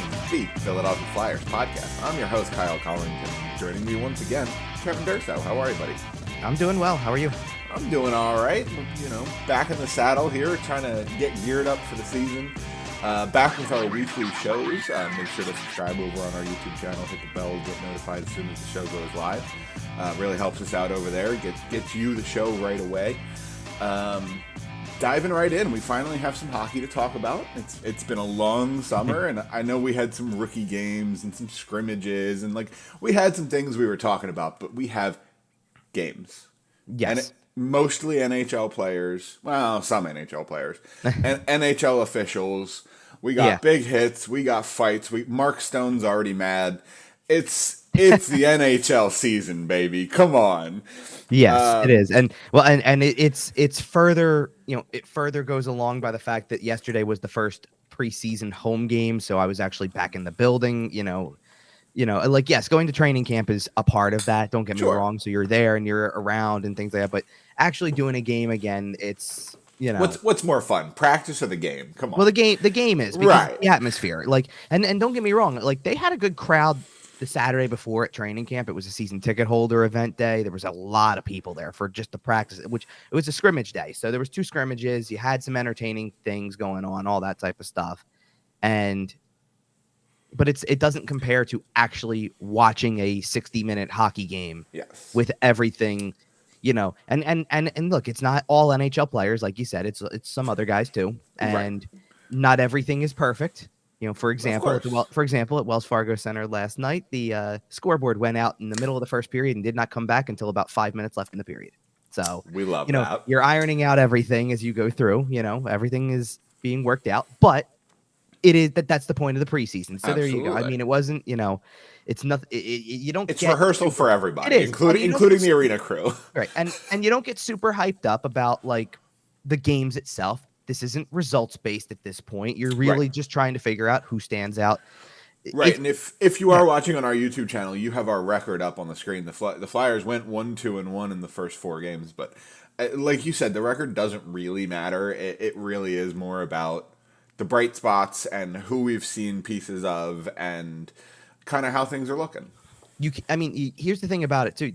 Think, the Philadelphia Flyers podcast. I'm your host, Kyle Collington. Joining me once again, Kevin Durso. How are you, buddy? I'm doing well. How are you? I'm doing all right. You know, back in the saddle here, trying to get geared up for the season. Back with our weekly shows. Make sure to subscribe over on our YouTube channel. Hit the bell, get notified as soon as the show goes live. Really helps us out over there. Gets you the show right away. Diving right in, we finally have some hockey to talk about. It's been a long summer, and I know we had some rookie games and some scrimmages, and we had some things we were talking about, but we have games. Yes. And mostly NHL players. Well, some NHL players. And NHL officials. We got big hits. We got fights. Mark Stone's already mad. It's the NHL season, baby. Come on. Yes, it is. And it's further, it further goes along by the fact that yesterday was the first preseason home game. So I was actually back in the building, yes, going to training camp is a part of that. Don't get me wrong. So you're there and you're around and things like that. But actually doing a game again, it's, what's more fun, practice or the game? Come on. Well, the game is because right. The atmosphere, and don't get me wrong, they had a good crowd the Saturday before at training camp. It was a season ticket holder event day. There was a lot of people there for just the practice, which it was a scrimmage day. So there was 2 scrimmages. You had some entertaining things going on, all that type of stuff. But it doesn't compare to actually watching a 60-minute hockey game with everything, and look, it's not all NHL players. Like you said, it's some other guys too. And not everything is perfect. For example, at Wells Fargo Center last night, the scoreboard went out in the middle of the first period and did not come back until about 5 minutes left in the period. So we love that. You're ironing out everything as you go through. Everything is being worked out, but it is that's the point of the preseason. So there you go. I mean, it wasn't. It's nothing. You don't. It's rehearsal for everybody, including the arena crew. Right, and you don't get super hyped up about the games itself. This isn't results based at this point. You're really just trying to figure out who stands out. Right, and if you are watching on our YouTube channel, you have our record up on the screen. The Flyers went 1-2-1 in the first 4 games, but like you said, the record doesn't really matter. It really is more about the bright spots and who we've seen pieces of and kind of how things are looking. Here's the thing about it too.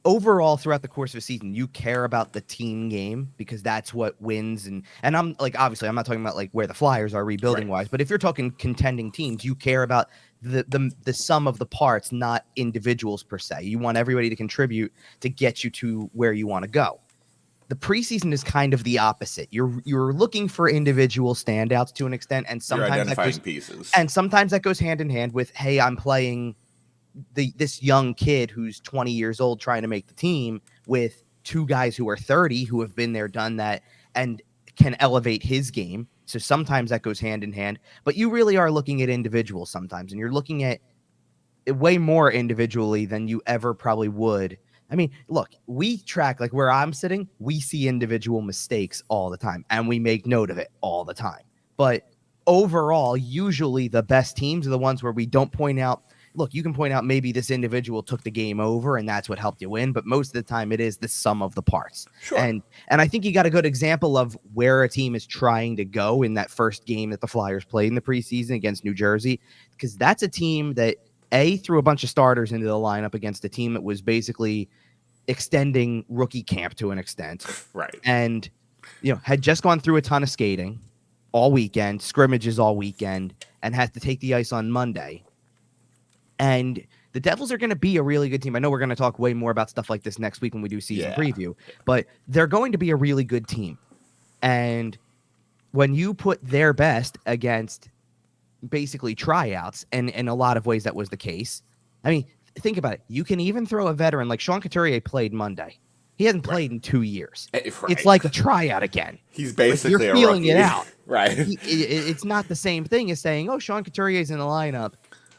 Overall, throughout the course of a season, you care about the team game because that's what wins. And I'm obviously, I'm not talking about where the Flyers are rebuilding wise, but if you're talking contending teams, you care about the sum of the parts, not individuals per se. You want everybody to contribute to get you to where you want to go. The preseason is kind of the opposite. You're looking for individual standouts to an extent, and sometimes pieces. And sometimes that goes hand in hand with, hey, I'm playing this young kid who's 20 years old trying to make the team with 2 guys who are 30 who have been there, done that, and can elevate his game. So sometimes that goes hand in hand, but you really are looking at individuals sometimes, and you're looking at it way more individually than you ever probably would. I mean, look, we track where I'm sitting, we see individual mistakes all the time and we make note of it all the time. But overall, usually the best teams are the ones where we don't point out, look, you can point out maybe this individual took the game over and that's what helped you win, but most of the time it is the sum of the parts. Sure. And I think you got a good example of where a team is trying to go in that first game that the Flyers played in the preseason against New Jersey, because that's a team that threw a bunch of starters into the lineup against a team that was basically extending rookie camp to an extent. Right. And, had just gone through a ton of skating all weekend, scrimmages all weekend, and had to take the ice on Monday. And the Devils are going to be a really good team. I know we're going to talk way more about stuff like this next week when we do season preview, but they're going to be a really good team. And when you put their best against basically tryouts, and in a lot of ways that was the case, I mean, think about it. You can even throw a veteran like Sean Couturier played Monday. He hasn't played in 2 years. It's like a tryout again. He's basically you're feeling a rookie. It out. Right. It's not the same thing as saying, oh, Sean Couturier's in the lineup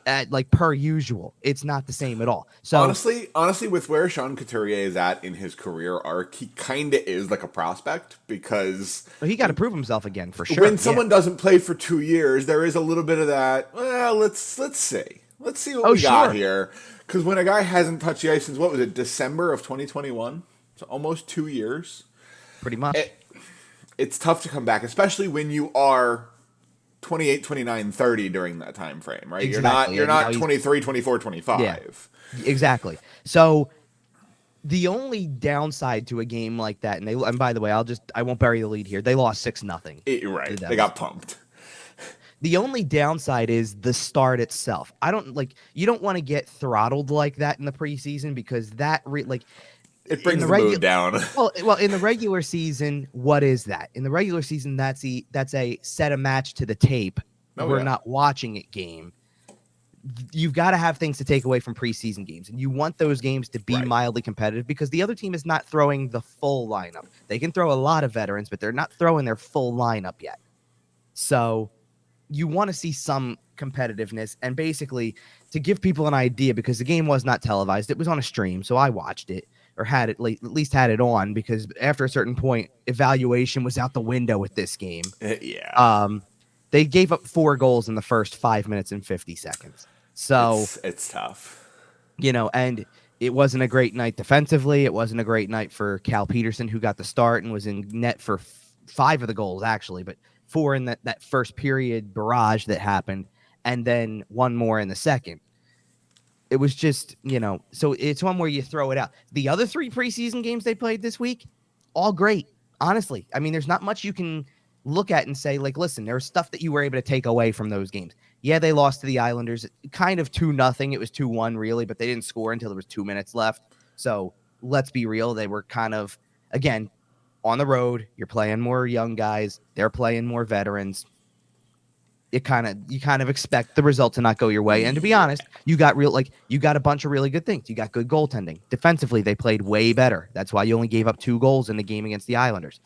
at per usual. It's not the same at all. So honestly, with where Sean Couturier is at in his career arc, he kind of is like a prospect because he got to prove himself again for sure. When someone doesn't play for 2 years, there is a little bit of that. Well, let's see. Let's see what we got here. Because when a guy hasn't touched the ice since, what was it, December of 2021? So almost 2 years. Pretty much. It's tough to come back, especially when you are 28, 29, 30 during that time frame, right? Exactly. You're And now not 23, 24, 25. yeah, exactly. So the only downside to a game like that, and by the way, I won't bury the lead here. They lost 6-0 to the Right. They Devils. got pumped. The only downside is the start itself. You don't want to get throttled like that in the preseason because It in brings the the mood regular down. well in the regular season, what is that? In the regular season, that's a set a match to the tape. Oh, We're yeah. not watching it game. You've got to have things to take away from preseason games, and you want those games to be Right. mildly competitive because the other team is not throwing the full lineup. They can throw a lot of veterans, but they're not throwing their full lineup yet. So you want to see some competitiveness, and basically to give people an idea, because the game was not televised, it was on a stream, so I watched it or had it at least had it on, because after a certain point, evaluation was out the window with this game. Yeah. They gave up 4 goals in the first 5 minutes and 50 seconds. So it's tough. And it wasn't a great night defensively. It wasn't a great night for Cal Peterson, who got the start and was in net for 5 of the goals, actually, but 4 in that first period barrage that happened, and then 1 more in the second. It was just, so it's one where you throw it out. The other 3 preseason games they played this week, all great. Honestly, I mean, there's not much you can look at and say, like, listen, there's stuff that you were able to take away from those games. Yeah, they lost to the Islanders, kind of 2-0. It was 2-1, really, but they didn't score until there was 2 minutes left. So let's be real. They were kind of, again, on the road. You're playing more young guys. They're playing more veterans. You kind of expect the result to not go your way. And to be honest, you got a bunch of really good things. You got good goaltending. Defensively, they played way better. That's why you only gave up 2 goals in the game against the Islanders.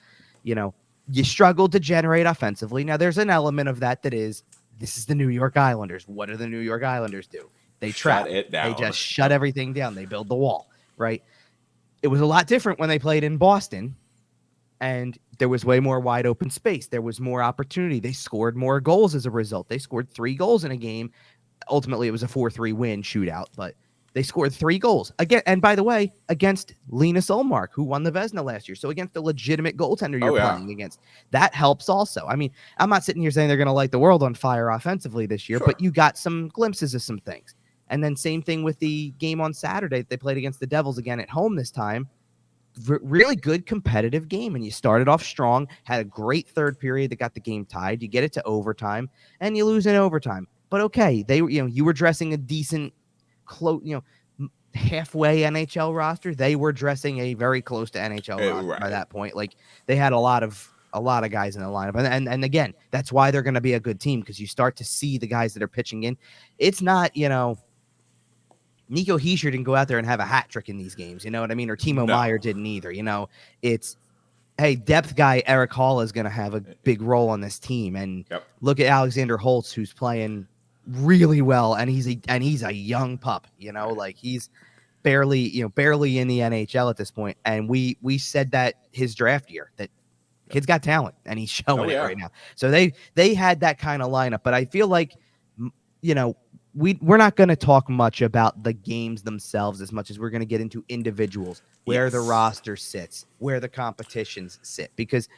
You struggled to generate offensively. Now, there's an element of that is, this is the New York Islanders. What do the New York Islanders do? They trap. Shut it down. They just shut everything down. They build the wall, right? It was a lot different when they played in Boston, and there was way more wide open space. There was more opportunity. They scored more goals as a result. They scored 3 goals in a game. Ultimately, it was a 4-3 win shootout, but they scored 3 goals again. And by the way, against Linus Ullmark, who won the Vezina last year. So against the legitimate goaltender you're playing against, that helps also. I mean, I'm not sitting here saying they're going to light the world on fire offensively this year, but you got some glimpses of some things. And then same thing with the game on Saturday that they played against the Devils again at home this time. Really good competitive game, and you started off strong, had a great third period that got the game tied. You get it to overtime, and you lose in overtime. But okay, you were dressing a decent, close, halfway NHL roster. They were dressing a very close to NHL roster by that point. Like, they had a lot of guys in the lineup, and again, that's why they're going to be a good team, because you start to see the guys that are pitching in. It's not Nico Hischier didn't go out there and have a hat trick in these games, you know what I mean? Or Timo Meier didn't either. It's, hey, depth guy Eric Hall is going to have a big role on this team, and look at Alexander Holtz, who's playing really well, and he's a young pup. Like, he's barely in the NHL at this point, and we said that his draft year that kid's got talent, and he's showing it right now. So they had that kind of lineup, but I feel like we're not going to talk much about the games themselves as much as we're going to get into individuals, where the roster sits, where the competitions sit. Because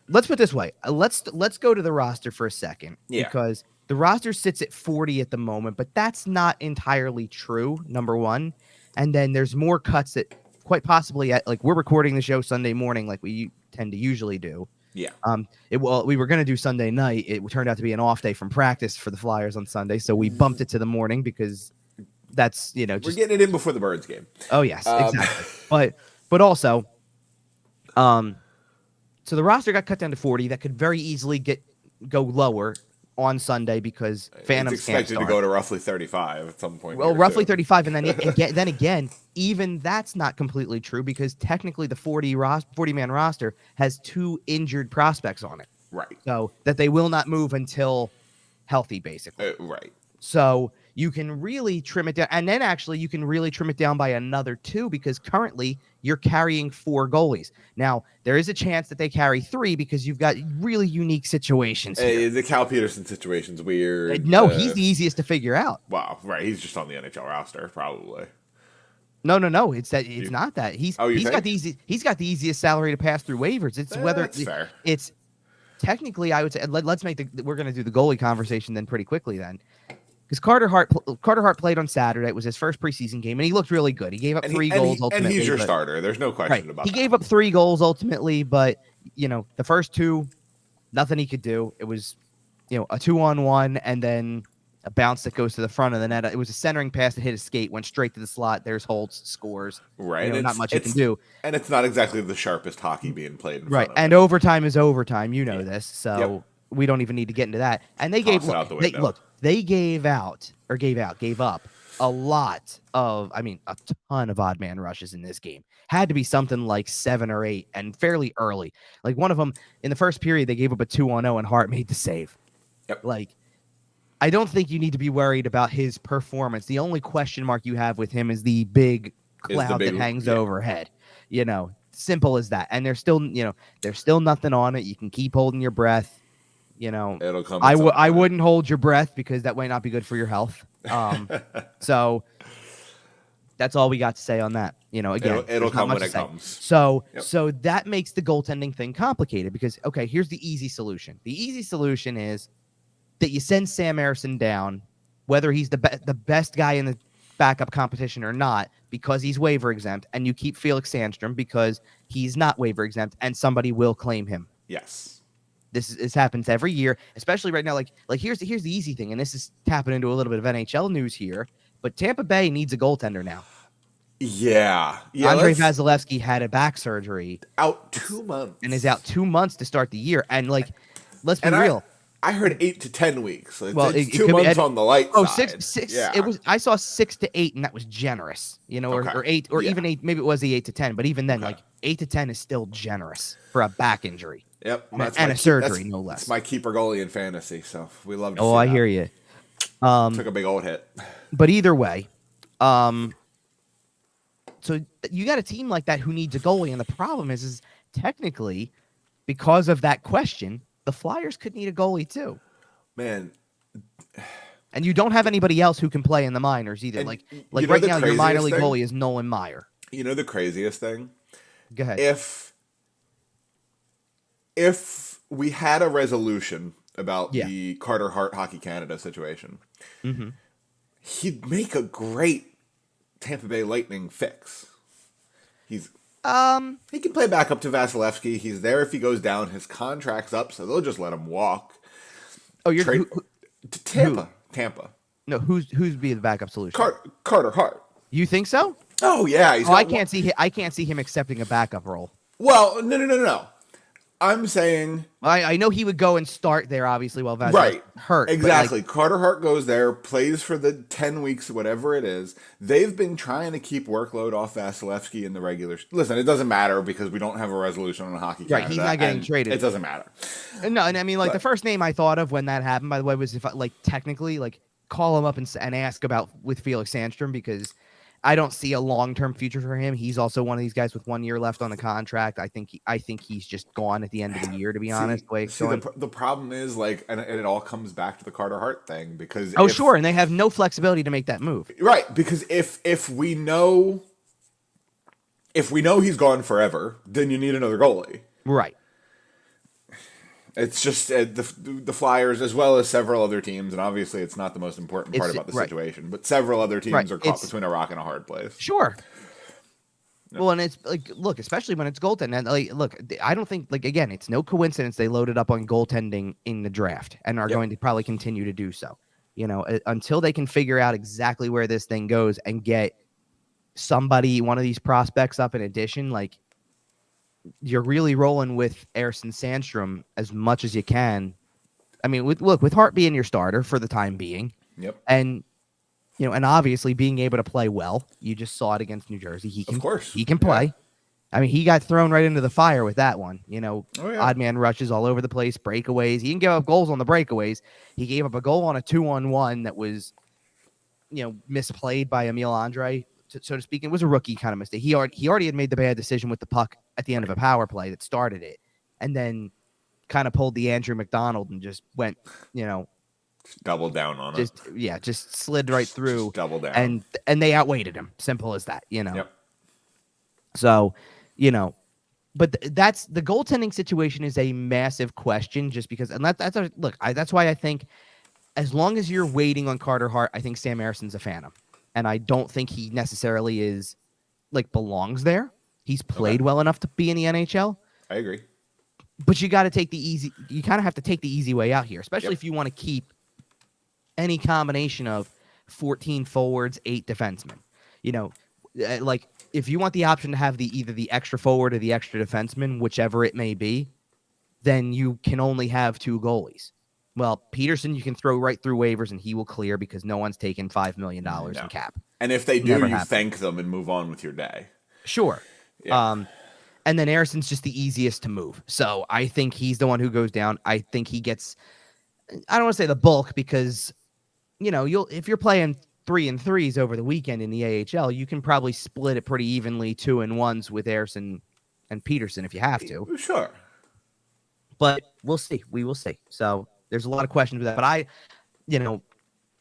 let's put it this way, let's go to the roster for a second, because the roster sits at 40 at the moment, but that's not entirely true, number one. And then there's more cuts that quite possibly, we're recording the show Sunday morning like we tend to usually do. Yeah. We were going to do Sunday night. It turned out to be an off day from practice for the Flyers on Sunday, so we bumped it to the morning because that's, we're getting it in before the Birds game. Oh yes, exactly. But also, so the roster got cut down to 40. That could very easily go lower on Sunday because Phantoms it's expected to go to roughly 35 at some point. Well, roughly 35, and then again, even that's not completely true, because technically the 40-man roster has 2 injured prospects on it. Right. So that they will not move until healthy, basically. Right. So you can really trim it down, and then actually you can really trim it down by another 2, because currently you're carrying 4 goalies. Now, there is a chance that they carry 3 because you've got really unique situations here. The Cal Peterson situation's weird. No, he's the easiest to figure out. Wow, right. He's just on the NHL roster, probably. No. It's not that. He's got the easiest salary to pass through waivers. It's whether that's fair. It's technically, I would say let's make we're going to do the goalie conversation then pretty quickly then. Because Carter Hart played on Saturday. It was his first preseason game, and he looked really good. He gave up 3 goals ultimately. And he's your starter. There's no question about that. He gave up 3 goals ultimately, but, the first 2, nothing he could do. It was, a 2-on-1, and then a bounce that goes to the front of the net. It was a centering pass that hit his skate, went straight to the slot. There's Holtz, scores. Right. Not much he can do. And it's not exactly the sharpest hockey being played in front of and him. Overtime is overtime. This. So we don't even need to get into that. And they gave up a lot of, a ton of odd man rushes in this game. Had to be something like 7 or 8 and fairly early. Like one of them in the first period, they gave up a 2-on-0 and Hart made the save. Yep. I don't think you need to be worried about his performance. The only question mark you have with him is the big cloud that hangs overhead. Simple as that. And there's still nothing on it. You can keep holding your breath. It'll come. I wouldn't hold your breath because that might not be good for your health. So that's all we got to say on that. Again, it'll come when it comes. So that makes the goaltending thing complicated because, okay, here's the easy solution. The easy solution is that you send Sam Ersson down, whether he's the best guy in the backup competition or not, because he's waiver exempt, and you keep Felix Sandstrom because he's not waiver exempt, and somebody will claim him. Yes. This happens every year, especially right now. Like here's the easy thing, and this is tapping into a little bit of NHL news here. But Tampa Bay needs a goaltender now. Yeah. Andrei Vasilevsky had a back surgery, out 2 months, and is out 2 months to start the year. And let's be real. I heard 8 to 10 weeks. It's 2 months on the light side. 6. Yeah. It was. I saw 6 to 8, and that was generous. Or 8, or even 8. Maybe it was the 8 to 10. But even then, 8 to 10 is still generous for a back injury. Yep, and a surgery, no less. It's my keeper goalie in fantasy, so we love to see I hear you. Took a big old hit. But either way, so you got a team like that who needs a goalie, and the problem is technically, because of that question, the Flyers could need a goalie too. Man. And you don't have anybody else who can play in the minors either. Right now, your minor league goalie is Nolan Meyer. You know the craziest thing? Go ahead. If we had a resolution about the Carter Hart Hockey Canada situation, he'd make a great Tampa Bay Lightning fix. He can play back up to Vasilevsky. He's there if he goes down. His contract's up, so they'll just let him walk. Oh, you're to Tampa. Tampa. No, who's be the backup solution? Carter Hart. You think so? Oh yeah. I can't see him accepting a backup role. Well, no. I'm saying I know he would go and start there, obviously, while Vasilevsky hurt. Exactly. Carter Hart goes there, plays for the 10 weeks, whatever it is. They've been trying to keep workload off Vasilevsky in the regular. Listen, it doesn't matter because we don't have a resolution on Hockey Canada. Right, he's not getting traded. It doesn't matter. No, and I mean, the first name I thought of when that happened, by the way, was if technically, call him up and ask about with Felix Sandstrom, because I don't see a long-term future for him. He's also one of these guys with 1 year left on the contract. I think he's just gone at the end of the year, to be honest. The problem is, and it all comes back to the Carter Hart thing, because sure, and they have no flexibility to make that move. Right, because if we know he's gone forever, then you need another goalie. Right. It's just the Flyers, as well as several other teams, and obviously it's not the most important part about the situation, but several other teams are caught between a rock and a hard place. Sure. No. Well, and it's look, especially when it's goaltending. And look, I don't think again, it's no coincidence they loaded up on goaltending in the draft and are going to probably continue to do so. Until they can figure out exactly where this thing goes and get one of these prospects up in addition, you're really rolling with Ersson Sandstrom as much as you can. I mean, with Hart being your starter for the time being. Yep. And and obviously being able to play well. You just saw it against New Jersey. He can play. Yeah. I mean, he got thrown right into the fire with that one. Odd man rushes all over the place, breakaways. He didn't give up goals on the breakaways. He gave up a goal on a 2-on-1 that was, misplayed by Emil Andre, so to speak. It was a rookie kind of mistake. He already had made the bad decision with the puck at the end of a power play that started it, and then kind of pulled the Andrew McDonald and just went, doubled down on it. Just slid right through. Just double down. And they outweighted him. Simple as that, Yep. So, but that's the goaltending situation is a massive question just because, and that's why I think as long as you're waiting on Carter Hart, I think Sam Harrison's a phantom. And I don't think he necessarily is belongs there. He's played well enough to be in the NHL. I agree. But you got to take you kind of have to take the easy way out here, especially if you want to keep any combination of 14 forwards, 8 defensemen. If you want the option to have either the extra forward or the extra defenseman, whichever it may be, then you can only have 2 goalies. Well, Peterson, you can throw right through waivers and he will clear because no one's taken $5 million in cap. And if they do, you thank them and move on with your day. Sure. Yeah. And then Harrison's just the easiest to move. So I think he's the one who goes down. I think he gets, I don't want to say the bulk because, if you're playing 3-3s over the weekend in the AHL, you can probably split it pretty evenly 2-1s with Harrison and Peterson if you have to. Sure. But we'll see. We will see. So there's a lot of questions with that. But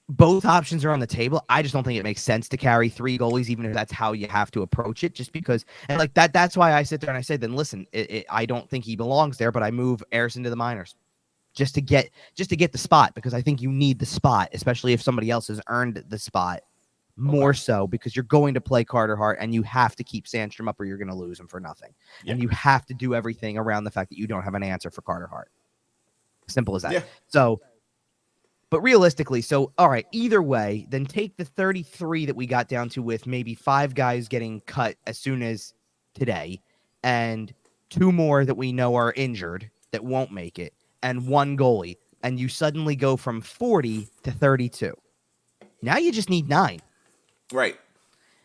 both options are on the table. I just don't think it makes sense to carry 3 goalies, even if that's how you have to approach it, just because. And that's why I sit there and I say, then listen, I don't think he belongs there, but I move Harrison to the minors just to get the spot, because I think you need the spot, especially if somebody else has earned the spot more so, because you're going to play Carter Hart and you have to keep Sandstrom up or you're going to lose him for nothing. Yeah. And you have to do everything around the fact that you don't have an answer for Carter Hart. Simple as that. Yeah. So, but realistically, all right, either way, then take the 33 that we got down to with maybe 5 guys getting cut as soon as today and 2 more that we know are injured that won't make it and 1 goalie, and you suddenly go from 40 to 32. Now you just need 9. Right.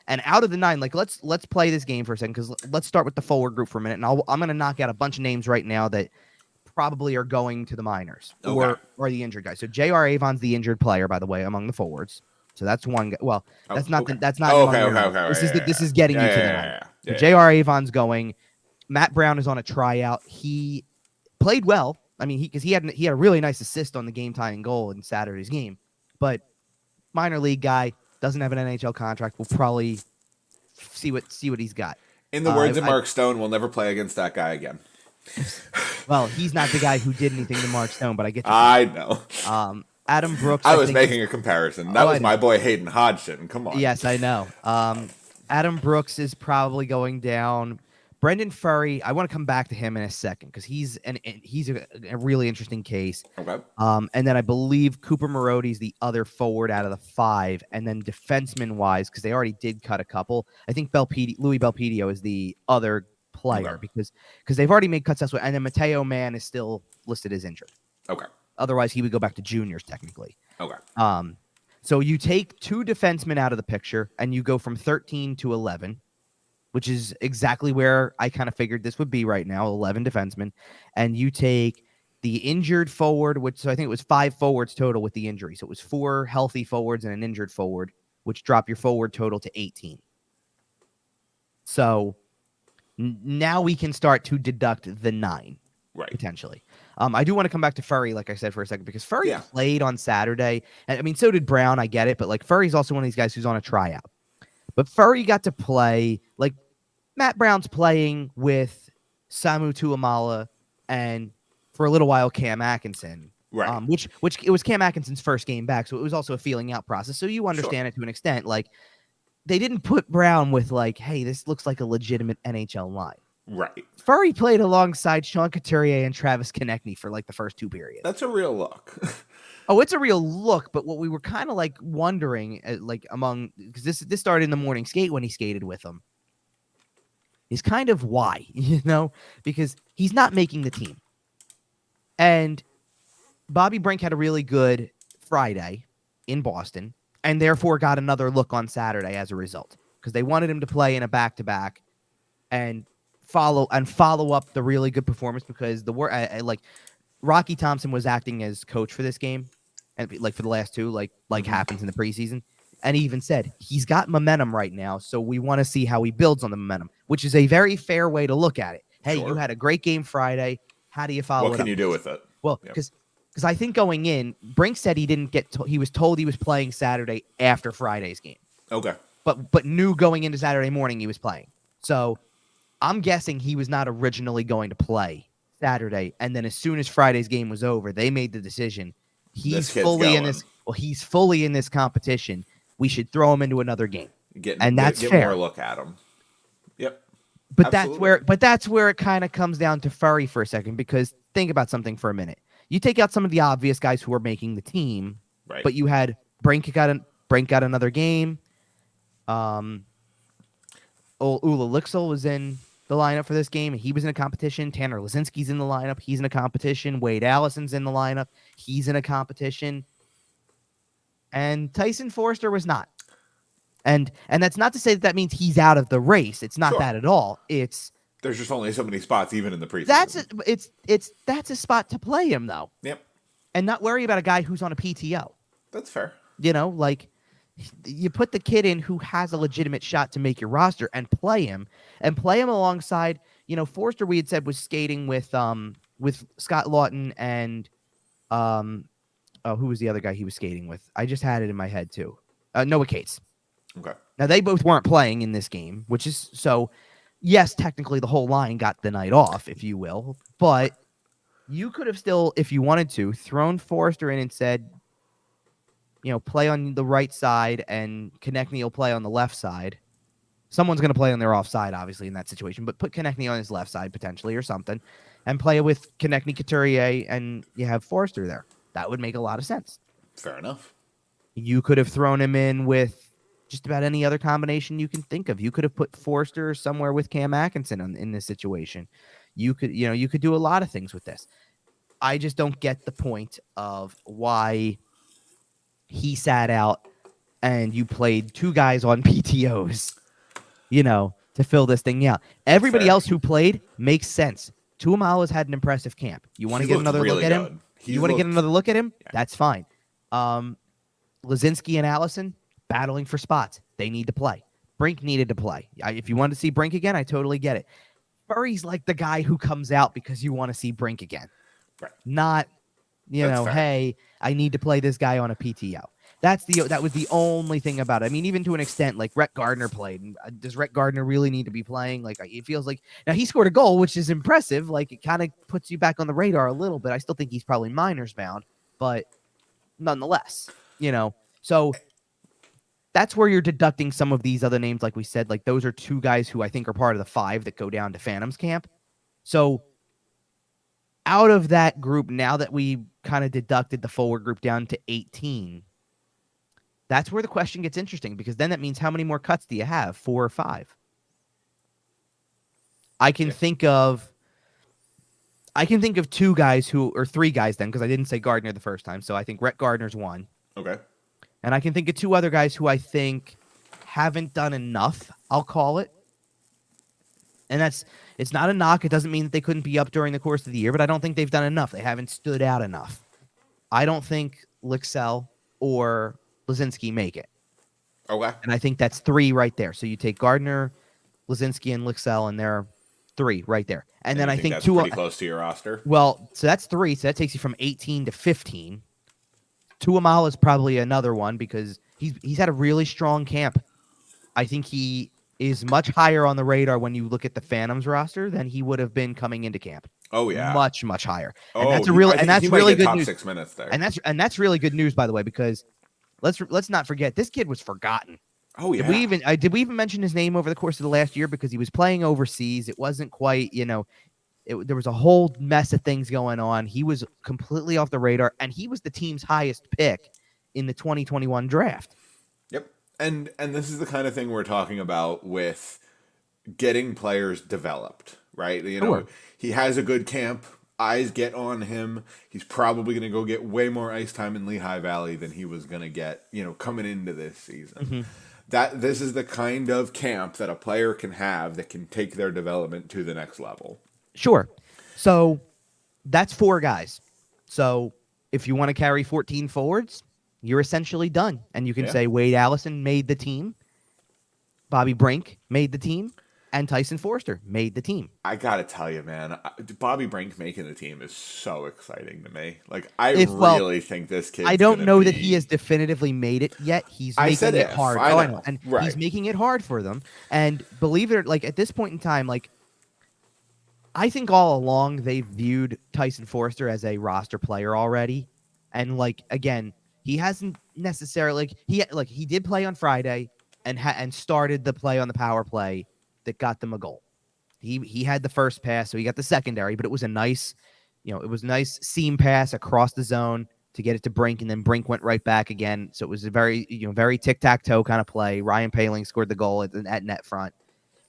And out of the 9, let's play this game for a second, because let's start with the forward group for a minute, and I'm going to knock out a bunch of names right now that probably are going to the minors or the injured guys. So J.R. Avon's the injured player, by the way, among the forwards. So that's one guy. Well, that's not. That's not. This is getting you to the 9. J.R. Avon's going. Matt Brown is on a tryout. He played well. I mean, he had a really nice assist on the game-tying goal in Saturday's game, but minor league guy, doesn't have an NHL contract. We'll probably see what he's got. In the words of Mark Stone, we'll never play against that guy again. Well, he's not the guy who did anything to Mark Stone, but I get you. I know. Adam Brooks. I was making a comparison. That was my boy Hayden Hodgson. Come on. Yes, I know. Adam Brooks is probably going down. Brendan Furry, I want to come back to him in a second because he's a really interesting case. Okay. And then I believe Cooper Marodi's the other forward out of the 5, and then defenseman wise, because they already did cut a couple. I think Louis Belpedio is the other player because they've already made cuts elsewhere, and then Mateo Mann is still listed as injured. Okay. Otherwise, he would go back to juniors technically. Okay. So you take 2 defensemen out of the picture, and you go from 13 to 11. Which is exactly where I kind of figured this would be right now, 11 defensemen. And you take the injured forward, so I think it was 5 forwards total with the injury. So it was 4 healthy forwards and an injured forward, which drop your forward total to 18. So now we can start to deduct the 9, potentially. I do want to come back to Furry, like I said, for a second, because Furry played on Saturday. And I mean, so did Brown, I get it. But Furry's also one of these guys who's on a tryout. But Furry got to play, Matt Brown's playing with Samu Tuamala and for a little while Cam Atkinson, which it was Cam Atkinson's first game back, so it was also a feeling out process. So you understand it to an extent. They didn't put Brown with hey, this looks like a legitimate NHL line. Right. Furry played alongside Sean Couturier and Travis Konechny for the first 2 periods. That's a real look. Oh, it's a real look, but what we were kind of wondering, because this started in the morning skate when he skated with them, is kind of why, because he's not making the team. And Bobby Brink had a really good Friday in Boston, and therefore got another look on Saturday as a result, because they wanted him to play in a back-to-back and follow up the really good performance, because Rocky Thompson was acting as coach for this game, and for the last 2, happens in the preseason. And he even said he's got momentum right now, so we want to see how he builds on the momentum, which is a very fair way to look at it. Hey, you had a great game Friday. How do you follow it up? What can you do with it? Well, because I think going in, Brink said he didn't get. He was told he was playing Saturday after Friday's game. Okay. But knew going into Saturday morning he was playing. So I'm guessing he was not originally going to play Saturday, and then as soon as Friday's game was over, they made the decision. This He's kid's fully in going. this. Well, he's fully in this competition. We should throw him into another game, and that's Get more fair. look at him. Yep. But Absolutely. that's where it kind of comes down to Furry for a second, because think about something for a minute. You take out some of the obvious guys who are making the team, Right. but you had Brink got another game. Ula Lixel was in the lineup for this game, and he was in a competition. Tanner Lazinski's in the lineup. He's in a competition. Wade Allison's in the lineup. He's in a competition. And Tyson Forster was not. And that's not to say that means he's out of the race. It's not that at all. It's there's just only so many spots even in the preseason. That's a spot to play him though. Yep. And not worry about a guy who's on a PTO. That's fair. You know, like you put the kid in who has a legitimate shot to make your roster and play him alongside, you know, Forster, we had said, was skating with Scott Lawton and who was the other guy he was skating with? I just had it in my head too. Noah Cates. Okay. Now they both weren't playing in this game, which is so yes, technically the whole line got the night off, if you will, but you could have still, if you wanted to, thrown Forster in and said, you know, play on the right side and Konechny will play on the left side. Someone's going to play on their offside, obviously, in that situation, but put Konechny on his left side potentially or something and play with Konechny, Couturier, and you have Forster there. That would make a lot of sense. Fair enough. You could have thrown him in with just about any other combination you can think of. You could have put Forster somewhere with Cam Atkinson in this situation. You could do a lot of things with this. I just don't get the point of why he sat out and you played two guys on PTOs, you know, to fill this thing out. Everybody else who played makes sense. Tuamala's had an impressive camp. You want to get another look at him? You want to get another look at him? That's fine. Lazinski and Allison battling for spots. They need to play. Brink needed to play. If you want to see Brink again, I totally get it. Furry's like the guy who comes out because you want to see Brink again. Right. Not, hey, I need to play this guy on a PTO. That was the only thing about it. I mean, even to an extent, like Rhett Gardner played. Does Rhett Gardner really need to be playing? Like, it feels like now he scored a goal, which is impressive. Like, it kind of puts you back on the radar a little bit. I still think he's probably minors bound, but nonetheless, so that's where you're deducting some of these other names. Like we said, like those are two guys who I think are part of the 5 that go down to Phantoms camp. So out of that group, now that we kind of deducted the forward group down to 18, that's where the question gets interesting, because then that means how many more cuts do you have? 4 or 5? I can think of 2 guys or 3 guys then, because I didn't say Gardner the first time. So I think Rhett Gardner's one. Okay. And I can think of 2 other guys who I think haven't done enough, I'll call it. And it's not a knock. It doesn't mean that they couldn't be up during the course of the year, but I don't think they've done enough. They haven't stood out enough. I don't think Lixell or Lazinski make it. Okay. And I think that's 3 right there. So you take Gardner, Lazinski, and Lixell, and they're 3 right there. And then I think that's 2 pretty close to your roster. Well, so that's 3. So that takes you from 18 to 15. Tuamala is probably another one because he's had a really strong camp. I think he is much higher on the radar when you look at the Phantoms roster than he would have been coming into camp. Oh yeah, much higher. And that's really good top news. 6 minutes there. And that's really good news, by the way, because let's not forget this kid was forgotten. Oh yeah. Did we even mention his name over the course of the last year, because he was playing overseas? It wasn't quite, there was a whole mess of things going on. He was completely off the radar, and he was the team's highest pick in the 2021 draft. Yep. And this is the kind of thing we're talking about with getting players developed, right? He has a good camp. Eyes get on him. He's probably going to go get way more ice time in Lehigh Valley than he was going to get, coming into this season. Mm-hmm. This is the kind of camp that a player can have that can take their development to the next level. Sure. So that's 4 guys. So if you want to carry 14 forwards, you're essentially done. And you can say Wade Allison made the team, Bobby Brink made the team, and Tyson Forster made the team. I got to tell you, man, Bobby Brink making the team is so exciting to me. Like, I really think this kid. I don't know that he has definitively made it yet. He's making it hard. I know. And he's making it hard for them. And believe it or not, like at this point in time, like I think all along they viewed Tyson Forster as a roster player already, and like again, he hasn't necessarily he did play on Friday and started the play on the power play that got them a goal. He had the first pass, so he got the secondary, but it was a nice, it was a nice seam pass across the zone to get it to Brink, and then Brink went right back again. So it was a very, very tic-tac-toe kind of play. Ryan Paling scored the goal at net front,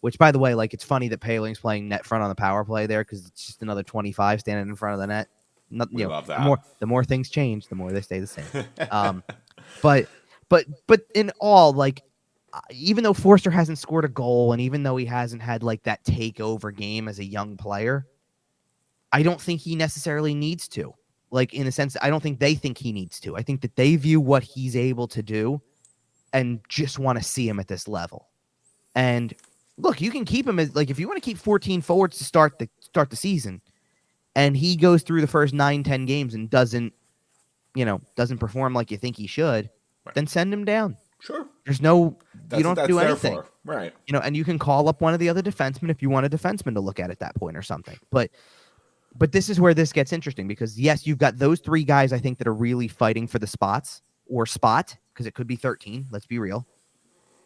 which, by the way, like, it's funny that Paling's playing net front on the power play there because it's just another 25 standing in front of the net. We love that. The more things change, the more they stay the same. But in all, like, even though Forster hasn't scored a goal and even though he hasn't had like that takeover game as a young player, I don't think he necessarily needs to. Like, in a sense, I don't think they think he needs to. I think that they view what he's able to do and just want to see him at this level. And look, you can keep him as, like, if you want to keep 14 forwards to start the season, and he goes through the first 9-10 games and doesn't perform like you think he should, then send him down. Sure. There's no, you don't have to do anything. Right. And you can call up one of the other defensemen if you want a defenseman to look at that point or something. But this is where this gets interesting because, yes, you've got those three guys, I think, that are really fighting for the spot, because it could be 13. Let's be real.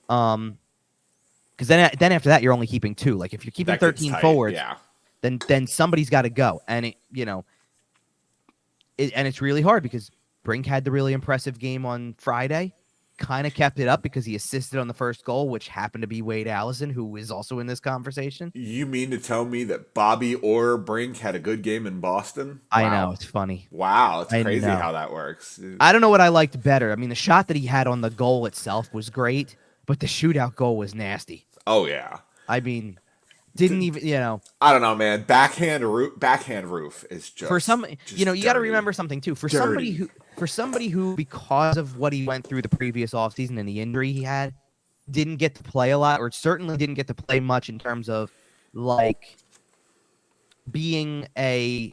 Because then after that, you're only keeping two. Like, if you're keeping 13 forwards, then somebody's got to go. And it's really hard because Brink had the really impressive game on Friday. Kind of kept it up because he assisted on the first goal, which happened to be Wade Allison, who is also in this conversation. You mean to tell me that Bobby or Brink had a good game in Boston? Wow. I know, it's funny. Wow, it's crazy how that works. I don't know what I liked better. I mean, the shot that he had on the goal itself was great, but the shootout goal was nasty. Oh, yeah. I mean, didn't even, I don't know, man. Backhand roof is just for some, you got to dirty. remember something too. For somebody who, because of what he went through the previous offseason and the injury he had, didn't get to play a lot, or certainly didn't get to play much in terms of like being a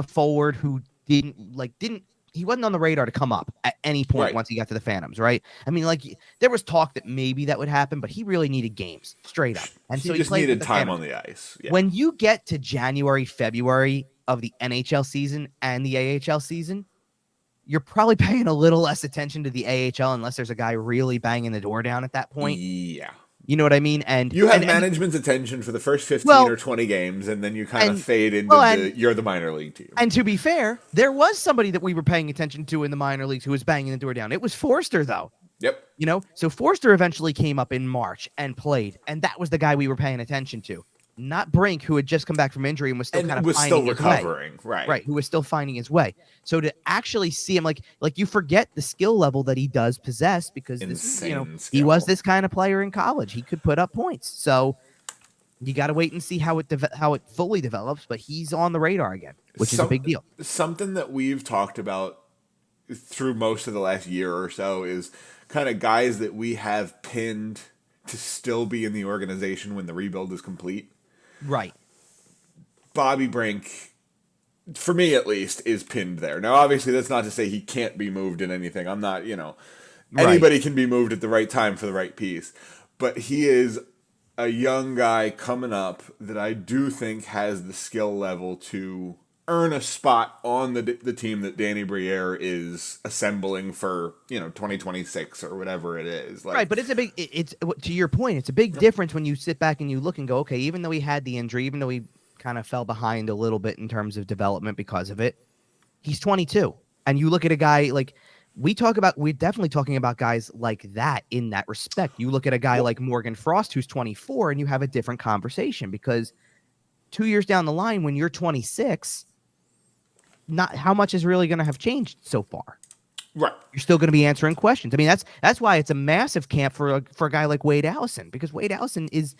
forward who he wasn't on the radar to come up at any point once he got to the Phantoms, right? I mean, like, there was talk that maybe that would happen, but he really needed games, straight up. And he so just needed time on the ice. Yeah. When you get to January, February of the NHL season and the AHL season, you're probably paying a little less attention to the AHL unless there's a guy really banging the door down at that point. Yeah. You know what I mean? And you have management's attention for the first 15 or 20 games, and then you kind of fade into you're the minor league team. And to be fair, there was somebody that we were paying attention to in the minor leagues who was banging the door down. It was Forster, though. Yep. So Forster eventually came up in March and played, and that was the guy we were paying attention to. Not Brink, who had just come back from injury and was still still recovering, right? Who was still finding his way. So to actually see him, like you forget the skill level that he does possess because he was this kind of player in college. He could put up points. So you got to wait and see how it fully develops. But he's on the radar again, which is a big deal. Something that we've talked about through most of the last year or so is kind of guys that we have pinned to still be in the organization when the rebuild is complete. Right. Bobby Brink, for me at least, is pinned there. Now, obviously, that's not to say he can't be moved in anything. I'm not, anybody can be moved at the right time for the right piece. But he is a young guy coming up that I do think has the skill level to earn a spot on the team that Danny Briere is assembling for 2026 or whatever it is. Right, but it's to your point, it's a big difference when you sit back and you look and go, okay, even though he had the injury, even though he kind of fell behind a little bit in terms of development because of it, he's 22, and you look at a guy like we're definitely talking about guys like that in that respect. You look at a guy like Morgan Frost who's 24, and you have a different conversation because 2 years down the line when you're 26. Not how much is really going to have changed so far. Right. You're still going to be answering questions. I mean, that's why it's a massive camp for a guy like Wade Allison, because Wade Allison is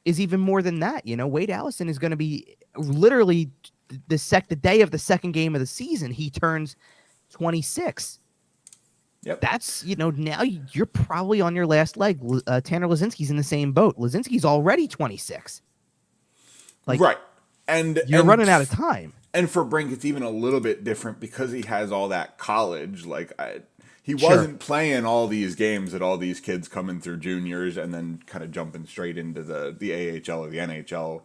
even more than that. Wade Allison is going to be literally the day of the second game of the season. He turns 26. Yep. That's, now you're probably on your last leg. Tanner Lazinski's in the same boat. Lazinski's already 26. Right. And you're running out of time. And for Brink, it's even a little bit different because he has all that college. He wasn't playing all these games that all these kids coming through juniors and then kind of jumping straight into the AHL or the NHL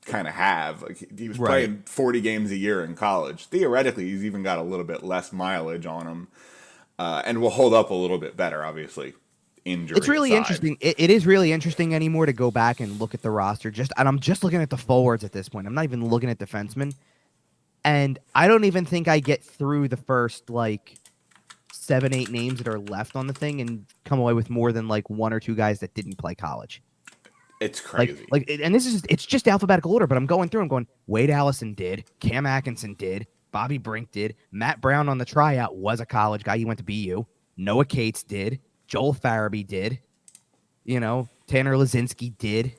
kind of have. Like he was Right. playing 40 games a year in college. Theoretically, he's even got a little bit less mileage on him, and will hold up a little bit better, obviously. Injury It's really aside. interesting. It is really interesting anymore to go back and look at the roster. And I'm just looking at the forwards at this point. I'm not even looking at defensemen. And I don't even think I get through the first like 7, 8 names that are left on the thing and come away with more than like 1 or 2 guys that didn't play college. It's crazy. And it's just alphabetical order, but I'm going through. I'm going, Wade Allison did, Cam Atkinson did, Bobby Brink did, Matt Brown on the tryout was a college guy. He went to BU. Noah Cates did, Joel Farabee did, Tanner Lazinski did.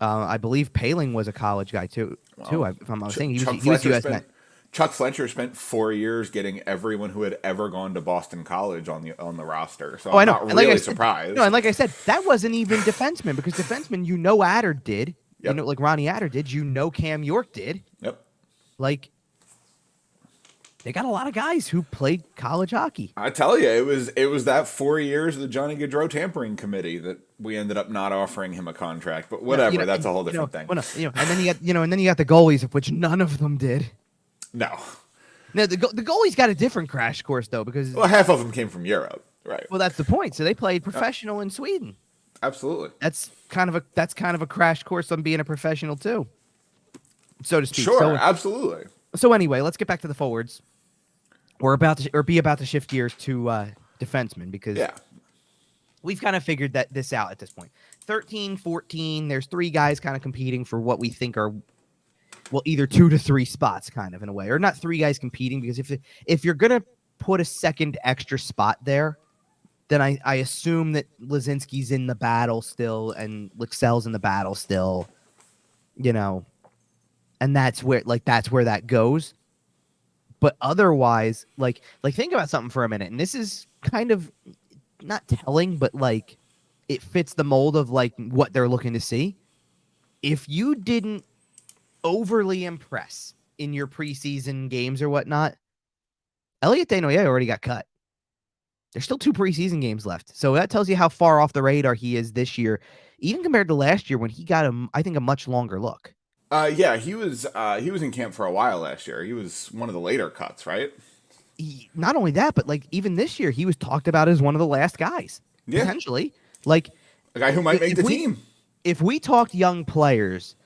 I believe Paling was a college guy too. If I'm not mistaken, he was US Met. Chuck Fletcher spent 4 years getting everyone who had ever gone to Boston College on the roster. So I'm not really surprised. No, and like I said, that wasn't even defenseman because defenseman, Adder did. Yep. Like Ronnie Adder did. Cam York did. Yep. Like they got a lot of guys who played college hockey. I tell you, it was that 4 years of the Johnny Gaudreau tampering committee that we ended up not offering him a contract. But whatever, that's a whole different thing. Well, and then you got the goalies, of which none of them did. No, the goalies got a different crash course though because half of them came from Europe, right? Well, that's the point. So they played professional in Sweden. Absolutely. That's kind of a crash course on being a professional too, so to speak. Sure, absolutely. So anyway, let's get back to the forwards. We're about to shift gears to defensemen because we've kind of figured this out at this point. 13, 14, there's 3 guys kind of competing for what we think are either 2 to 3 spots kind of in a way, or not 3 guys competing because if you're going to put a second extra spot there, then I assume that Lazinski's in the battle still and Lixell's in the battle still, and that's where that goes. But otherwise, like think about something for a minute, and this is kind of not telling, but like it fits the mold of like what they're looking to see. If you didn't overly impress in your preseason games or whatnot, Elliot Desnoyers already got cut. There's still 2 preseason games left. So that tells you how far off the radar he is this year, even compared to last year when he got I think a much longer look. He was in camp for a while last year. He was one of the later cuts, right? Not only that, but like even this year, he was talked about as one of the last guys, potentially. Like a guy who might make the team. If we talked young players,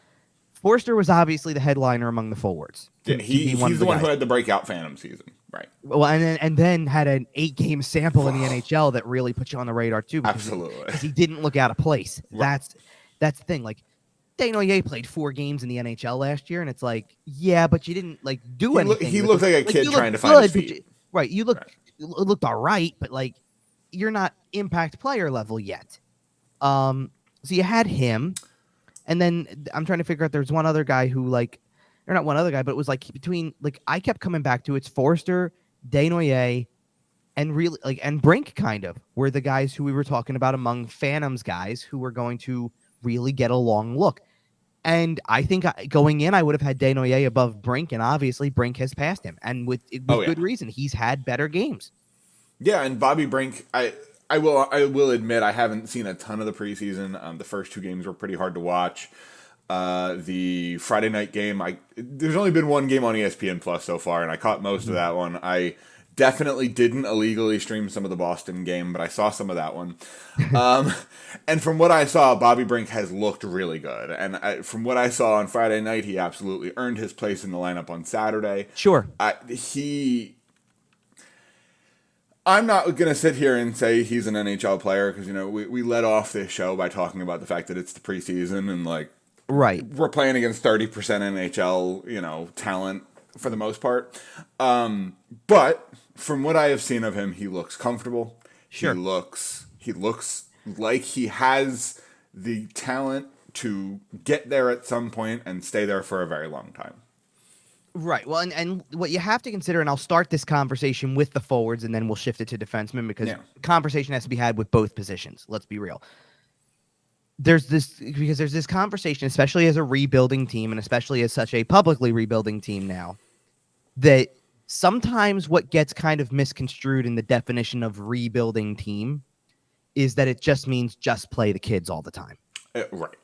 Forster was obviously the headliner among the forwards. Yeah, he's the one who had the breakout Phantom season, right? Well, and then had an 8-game sample in the NHL that really put you on the radar too. Absolutely, because he didn't look out of place. Right. That's the thing. Like Desnoyers played 4 games in the NHL last year, and it's like, yeah, but you didn't like do anything. He looked like a kid trying to find his feet. Right, you looked all right, but like you're not impact player level yet. So you had him, and then I'm trying to figure out. There's one other guy who like, or not one other guy, but it was like between like I kept coming back to it's Forster, Desnoyers, and really like and Brink kind of were the guys who we were talking about among Phantoms guys who were going to really get a long look. And I think going in, I would have had Desnoyers above Brink, and obviously Brink has passed him, and with good reason. He's had better games. Yeah, and Bobby Brink, I will admit I haven't seen a ton of the preseason. The first 2 games were pretty hard to watch. The Friday night game, there's only been 1 game on ESPN Plus so far, and I caught most of that one. I definitely didn't illegally stream some of the Boston game, but I saw some of that one. And from what I saw, Bobby Brink has looked really good. And from what I saw on Friday night, he absolutely earned his place in the lineup on Saturday. Sure. I'm not going to sit here and say he's an NHL player because, we led off this show by talking about the fact that it's the preseason and, like, right, we're playing against 30% NHL, talent for the most part. But from what I have seen of him, he looks comfortable. Sure. He looks like he has the talent to get there at some point and stay there for a very long time. Right. Well, and what you have to consider, and I'll start this conversation with the forwards, and then we'll shift it to defensemen because conversation has to be had with both positions. Let's be real. There's this conversation, especially as a rebuilding team, and especially as such a publicly rebuilding team now, that sometimes what gets kind of misconstrued in the definition of rebuilding team is that it just means just play the kids all the time. Right.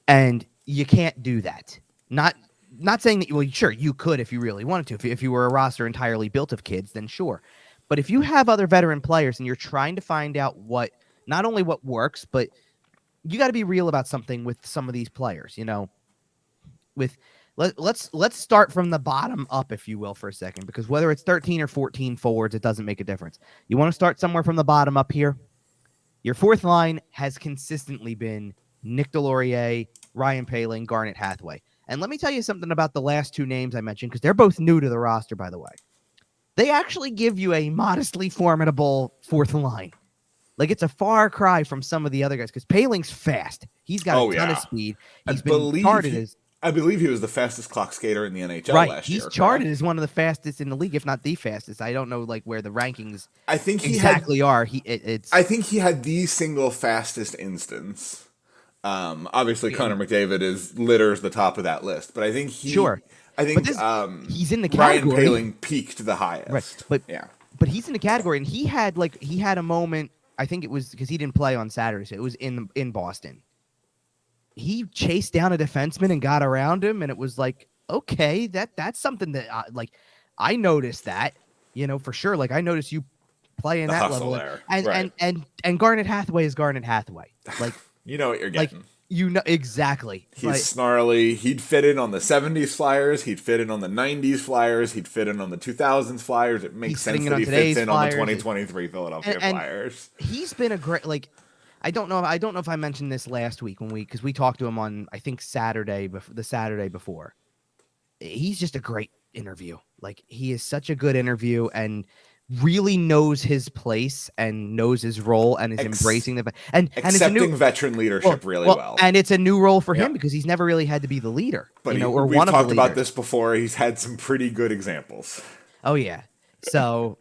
And You can't do that. Not saying that. Well, sure, you could if you really wanted to. If you were a roster entirely built of kids, then sure. But if you have other veteran players and you're trying to find out what not only what works, but you got to be real about something with some of these players. With let's start from the bottom up, if you will, for a second, because whether it's 13 or 14 forwards, it doesn't make a difference. You want to start somewhere from the bottom up here. Your fourth line has consistently been Nick Delorier, Ryan Poehling, Garnet Hathaway. And let me tell you something about the last two names I mentioned, because they're both new to the roster, by the way. They actually give you a modestly formidable fourth line. Like, it's a far cry from some of the other guys, because Poehling's fast. He's got a ton of speed. He's been charted as... I believe he was the fastest clock skater in the NHL last year. He's charted as one of the fastest in the league, if not the fastest. I don't know where the rankings I think are. I think he had the single fastest instance. Obviously, Connor McDavid litters the top of that list, but I think he's in the category. Ryan Poehling peaked the highest, right? But he's in the category, and he had a moment. I think it was because he didn't play on Saturday, so it was in Boston. He chased down a defenseman and got around him, and it was like, okay, that's something that I noticed that, for sure. Like, I noticed you playing that level there. And Garnet Hathaway is Garnet Hathaway. Like, you know what you're getting. Exactly. He's snarly. He'd fit in on the 70s Flyers. He'd fit in on the 90s Flyers. He'd fit in on the 2000s Flyers. It makes sense that he fits in on the 2023 Philadelphia Flyers. He's been a great, I don't know if I mentioned this last week because we talked to him on, I think, the Saturday before. He's just a great interview. Like, he is such a good interview and really knows his place and knows his role and is embracing accepting veteran leadership really well. And it's a new role for him because he's never really had to be the leader. But we've talked about this before. He's had some pretty good examples. Oh yeah. So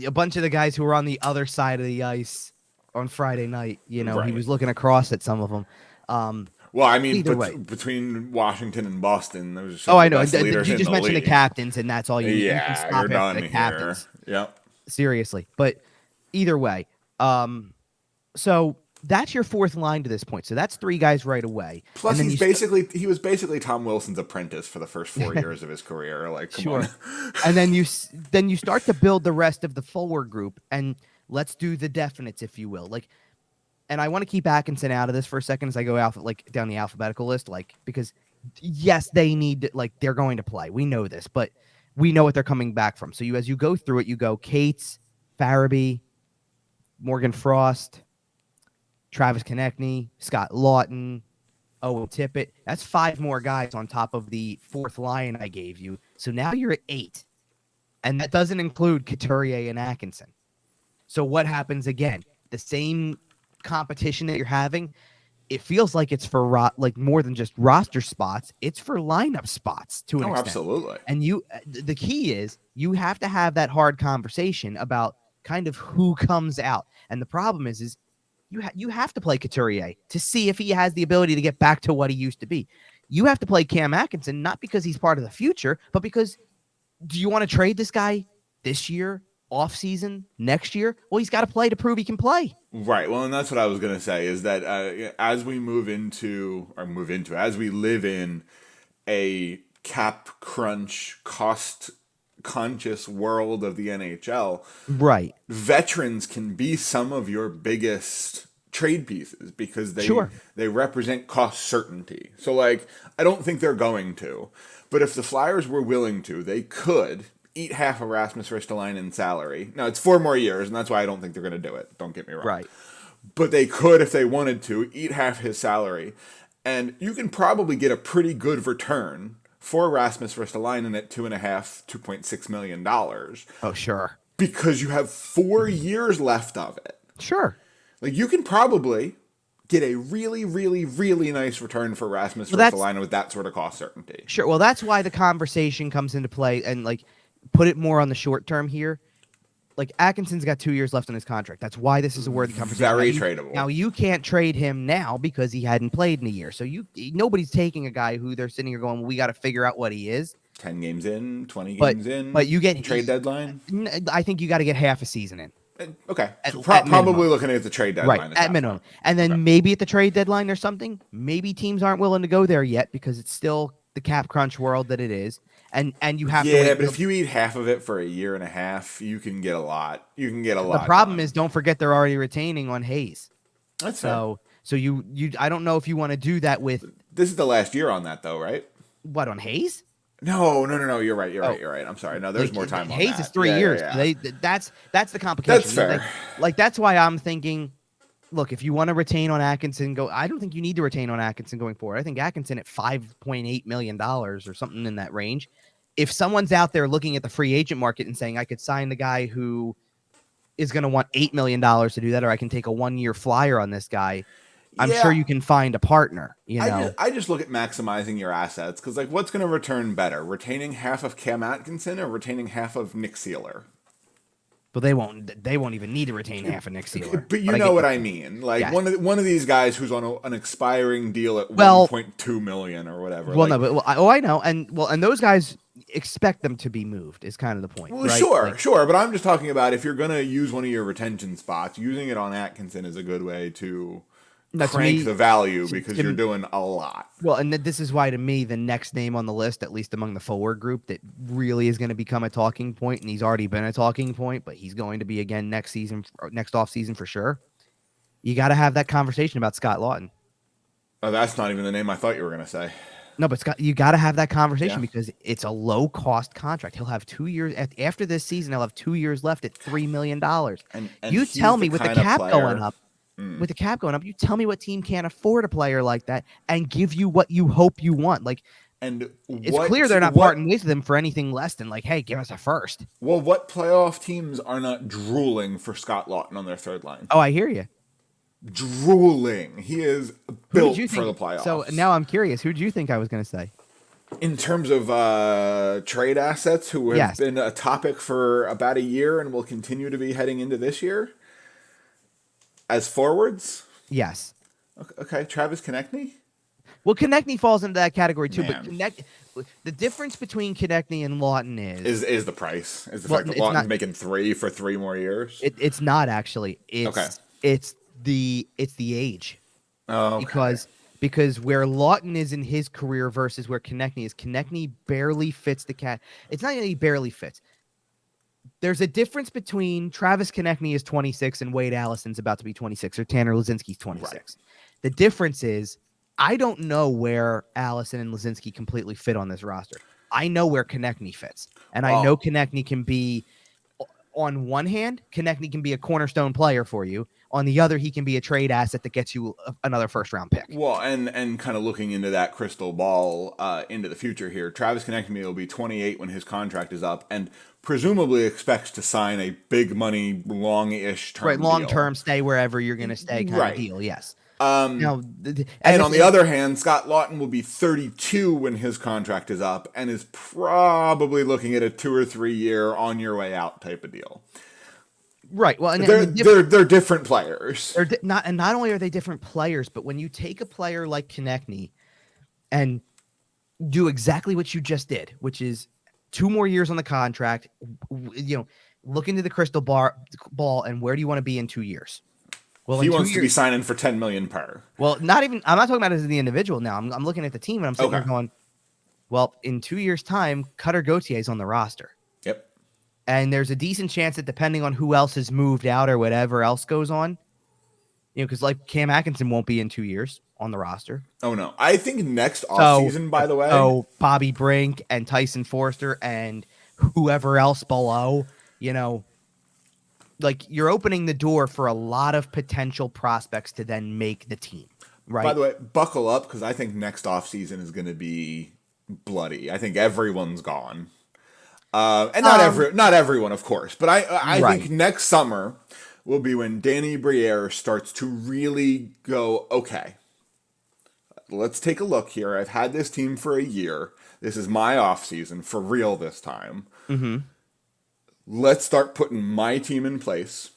a bunch of the guys who were on the other side of the ice on Friday night, he was looking across at some of them. Well, I mean, between Washington and Boston, there was I know. You just mentioned the captains, and that's all you can stop you're after the captains. Yep. Seriously. But either way, so that's your fourth line to this point. So that's three guys right away. Plus, he was basically Tom Wilson's apprentice for the first 4 years of his career. Like, come on. And then you start to build the rest of the forward group, and let's do the definites, if you will. And I want to keep Atkinson out of this for a second as I go down the alphabetical list, because yes, they need they're going to play. We know this, but we know what they're coming back from. So as you go through it, you go Cates, Farabee, Morgan Frost, Travis Konechny, Scott Lawton, Owen Tippett. That's 5 more guys on top of the fourth line I gave you. So now you're at 8. And that doesn't include Couturier and Atkinson. So what happens again? The same competition that you're having, it feels like it's for more than just roster spots. It's for lineup spots to an extent. Absolutely. And the key is you have to have that hard conversation about kind of who comes out. And the problem is you have to play Couturier to see if he has the ability to get back to what he used to be. You have to play Cam Atkinson, not because he's part of the future, but because do you want to trade this guy this year? Off season next year? Well, he's got to play to prove he can play. Right. Well, and that's what I was going to say is that as we as we live in a cap crunch, cost conscious world of the NHL, right? Veterans can be some of your biggest trade pieces because they represent cost certainty. So I don't think they're going to, but if the Flyers were willing to, they could eat half of Rasmus Ristolainen's salary. Now, it's 4 more years, and that's why I don't think they're going to do it. Don't get me wrong. Right. But they could, if they wanted to, eat half his salary. And you can probably get a pretty good return for Rasmus Ristolainen at $2.6 million. Oh, sure. Because you have 4 years left of it. Sure. You can probably get a really, really, really nice return for Rasmus Ristolainen with that sort of cost certainty. Sure. Well, that's why the conversation comes into play, and put it more on the short term here. Atkinson's got 2 years left on his contract. That's why this is a worthy conversation. Very tradable. Now you can't trade him now because he hadn't played in a year. So nobody's taking a guy who they're sitting here going, well, we got to figure out what he is. 10 games in, 20 games in. But you get trade deadline. I think you got to get half a season in. Okay, so at probably minimum. looking at the trade Right, deadline at minimum. point. And then Okay. maybe at the trade deadline or something, maybe teams aren't willing to go there yet because it's still the cap crunch world that it is. And you have to Yeah, wait. but if you eat half of it for a year and a half, you can get a lot. You can get a The lot problem is, done. don't forget they're already retaining on Hayes. That's fair. So you I don't know if you want to do that with This is the last year on that, though, right? what, on Hayes? No. You're right. Oh, You're right. I'm sorry. No, there's like more time on Hayes is that. 3 years. So Yeah. that's the complication. That's fair. Like that's why I'm thinking, look, if you want to retain on Atkinson, I don't think you need to retain on Atkinson going forward. I think Atkinson at $5.8 million or something in that range. If someone's out there looking at the free agent market and saying I could sign the guy who is going to want $8 million to do that, or I can take a 1-year flyer on this guy, I'm sure Yeah. you can find a partner, you know. I just look at maximizing your assets because, like, what's going to return better? Retaining half of Cam Atkinson or retaining half of Nick Sealer? But they won't even need to retain half of Nick Sealer. But you know what I mean. Like, yes. one of these guys who's on an expiring deal at Well, 1.2 million or whatever. Well, like, no, but I know, and those guys expect them to be moved is kind of the point, well, right? Sure, but I'm just talking about if you're going to use one of your retention spots, using it on Atkinson is a good way to crank the value because you're doing a lot. Well, and this is why, to me, the next name on the list, at least among the forward group, that really is going to become a talking point, and he's already been a talking point, but he's going to be again next season, next off season for sure. You got to have that conversation about Scott Lawton. Oh, that's not even the name I thought you were going to say. No, but Scott, you got to have that conversation because it's a low cost contract. He'll have 2 years after this season. He'll have 2 years left at $3 million. And you tell me with the cap going up. Mm. With the cap going up, you tell me what team can't afford a player like that and give you what you hope you want. Like, and it's clear they're not parting ways with him for anything less than like, hey, give us a first. Well, what playoff teams are not drooling for Scott Lawton on their third line? Oh, I hear you. Drooling. He is built for the playoffs. So now I'm curious. Who do you think I was going to say? In terms of trade assets, who have been a topic for about a year and will continue to be heading into this year? As forwards? Yes. Okay, Travis Konechny? Well, Konechny falls into that category too, but the difference between Konechny and Lawton is the price. Is the fact that Lawton's making 3 for 3 more years? It's not actually. It's the age. Oh, okay. Because where Lawton is in his career versus where Konechny is, Konechny barely fits the cat. It's not that he barely fits. There's a difference between Travis Konechny is 26 and Wade Allison's about to be 26, or Tanner Lazinski's 26. Right. The difference is I don't know where Allison and Lazinski completely fit on this roster. I know where Konechny fits. And I know Konechny can be, on one hand, Konechny can be a cornerstone player for you. On the other, he can be a trade asset that gets you another first-round pick. Well, and kind of looking into that crystal ball into the future here, Travis Konechny will be 28 when his contract is up, and presumably expects to sign a big money, long-ish term deal. Long-term, stay wherever you're going to stay kind of deal, yes. And on the other hand, Scott Lawton will be 32 when his contract is up and is probably looking at a 2 or 3 year on your way out type of deal. Right. Well, and they're different players. Not only are they different players, but when you take a player like Konechny and do exactly what you just did, which is 2 more years on the contract, look into the crystal ball and where do you want to be in 2 years? Well, he wants to be signing for $10 million per. Well, I'm not talking about it as the individual now. I'm looking at the team and I'm sitting there going, well, in 2 years' time, Cutter Gauthier is on the roster. Yep. And there's a decent chance that depending on who else has moved out or whatever else goes on, because like Cam Atkinson won't be in 2 years on the roster. Oh, no. I think next offseason, by the way. Oh, Bobby Brink and Tyson Forster and whoever else below, like you're opening the door for a lot of potential prospects to then make the team, right? By the way, buckle up because I think next offseason is going to be bloody. I think everyone's gone. And not everyone, of course, but I think next summer will be when Danny Briere starts to really go, okay, let's take a look here. I've had this team for a year. This is my offseason for real this time. Mm-hmm. Let's start putting my team in place.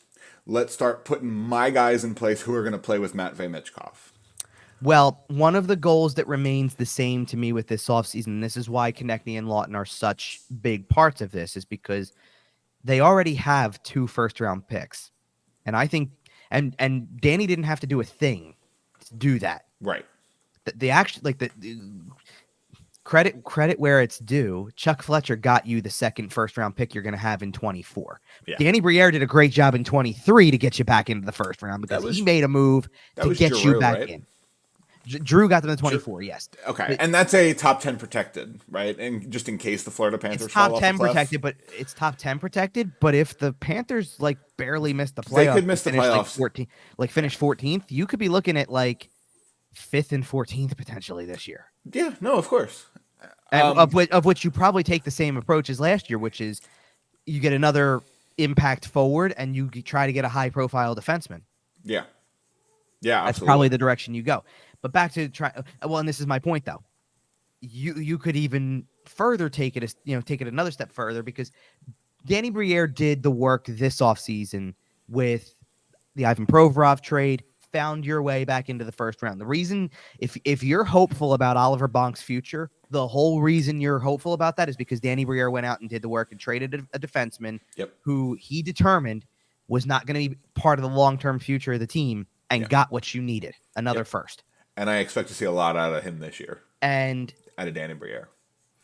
Let's start putting my guys in place who are going to play with Matvei Michkov. Well, one of the goals that remains the same to me with this offseason, and this is why Konechny and Lawton are such big parts of this, is because they already have 2 first-round picks And I think and Danny didn't have to do a thing to do that. Right. The actual like the credit where it's due. Chuck Fletcher got you the second first round pick you're going to have in 24. Yeah. Danny Briere did a great job in 23 to get you back into the first round because he made a move to get you back in. Drew got them in 24, yes. Okay, and that's a top 10 protected, right? And just in case the Florida Panthers fall off the cliff. Top 10 protected, but it's top 10 protected. But if the Panthers like barely missed the playoffs, they could miss the playoffs. Finish 14th, you could be looking at like 5th and 14th potentially this year. Yeah, no, of course. And of which you probably take the same approach as last year, which is you get another impact forward and you try to get a high profile defenseman. Yeah. Yeah, that's probably the direction you go. But back to and this is my point though. You could even further take it another step further because Danny Briere did the work this offseason with the Ivan Provorov trade, found your way back into the first round. The reason, if you're hopeful about Oliver Bonk's future, the whole reason you're hopeful about that is because Danny Briere went out and did the work and traded a defenseman who he determined was not going to be part of the long-term future of the team and got what you needed, another first. And I expect to see a lot out of him this year. And out of Danny Briere.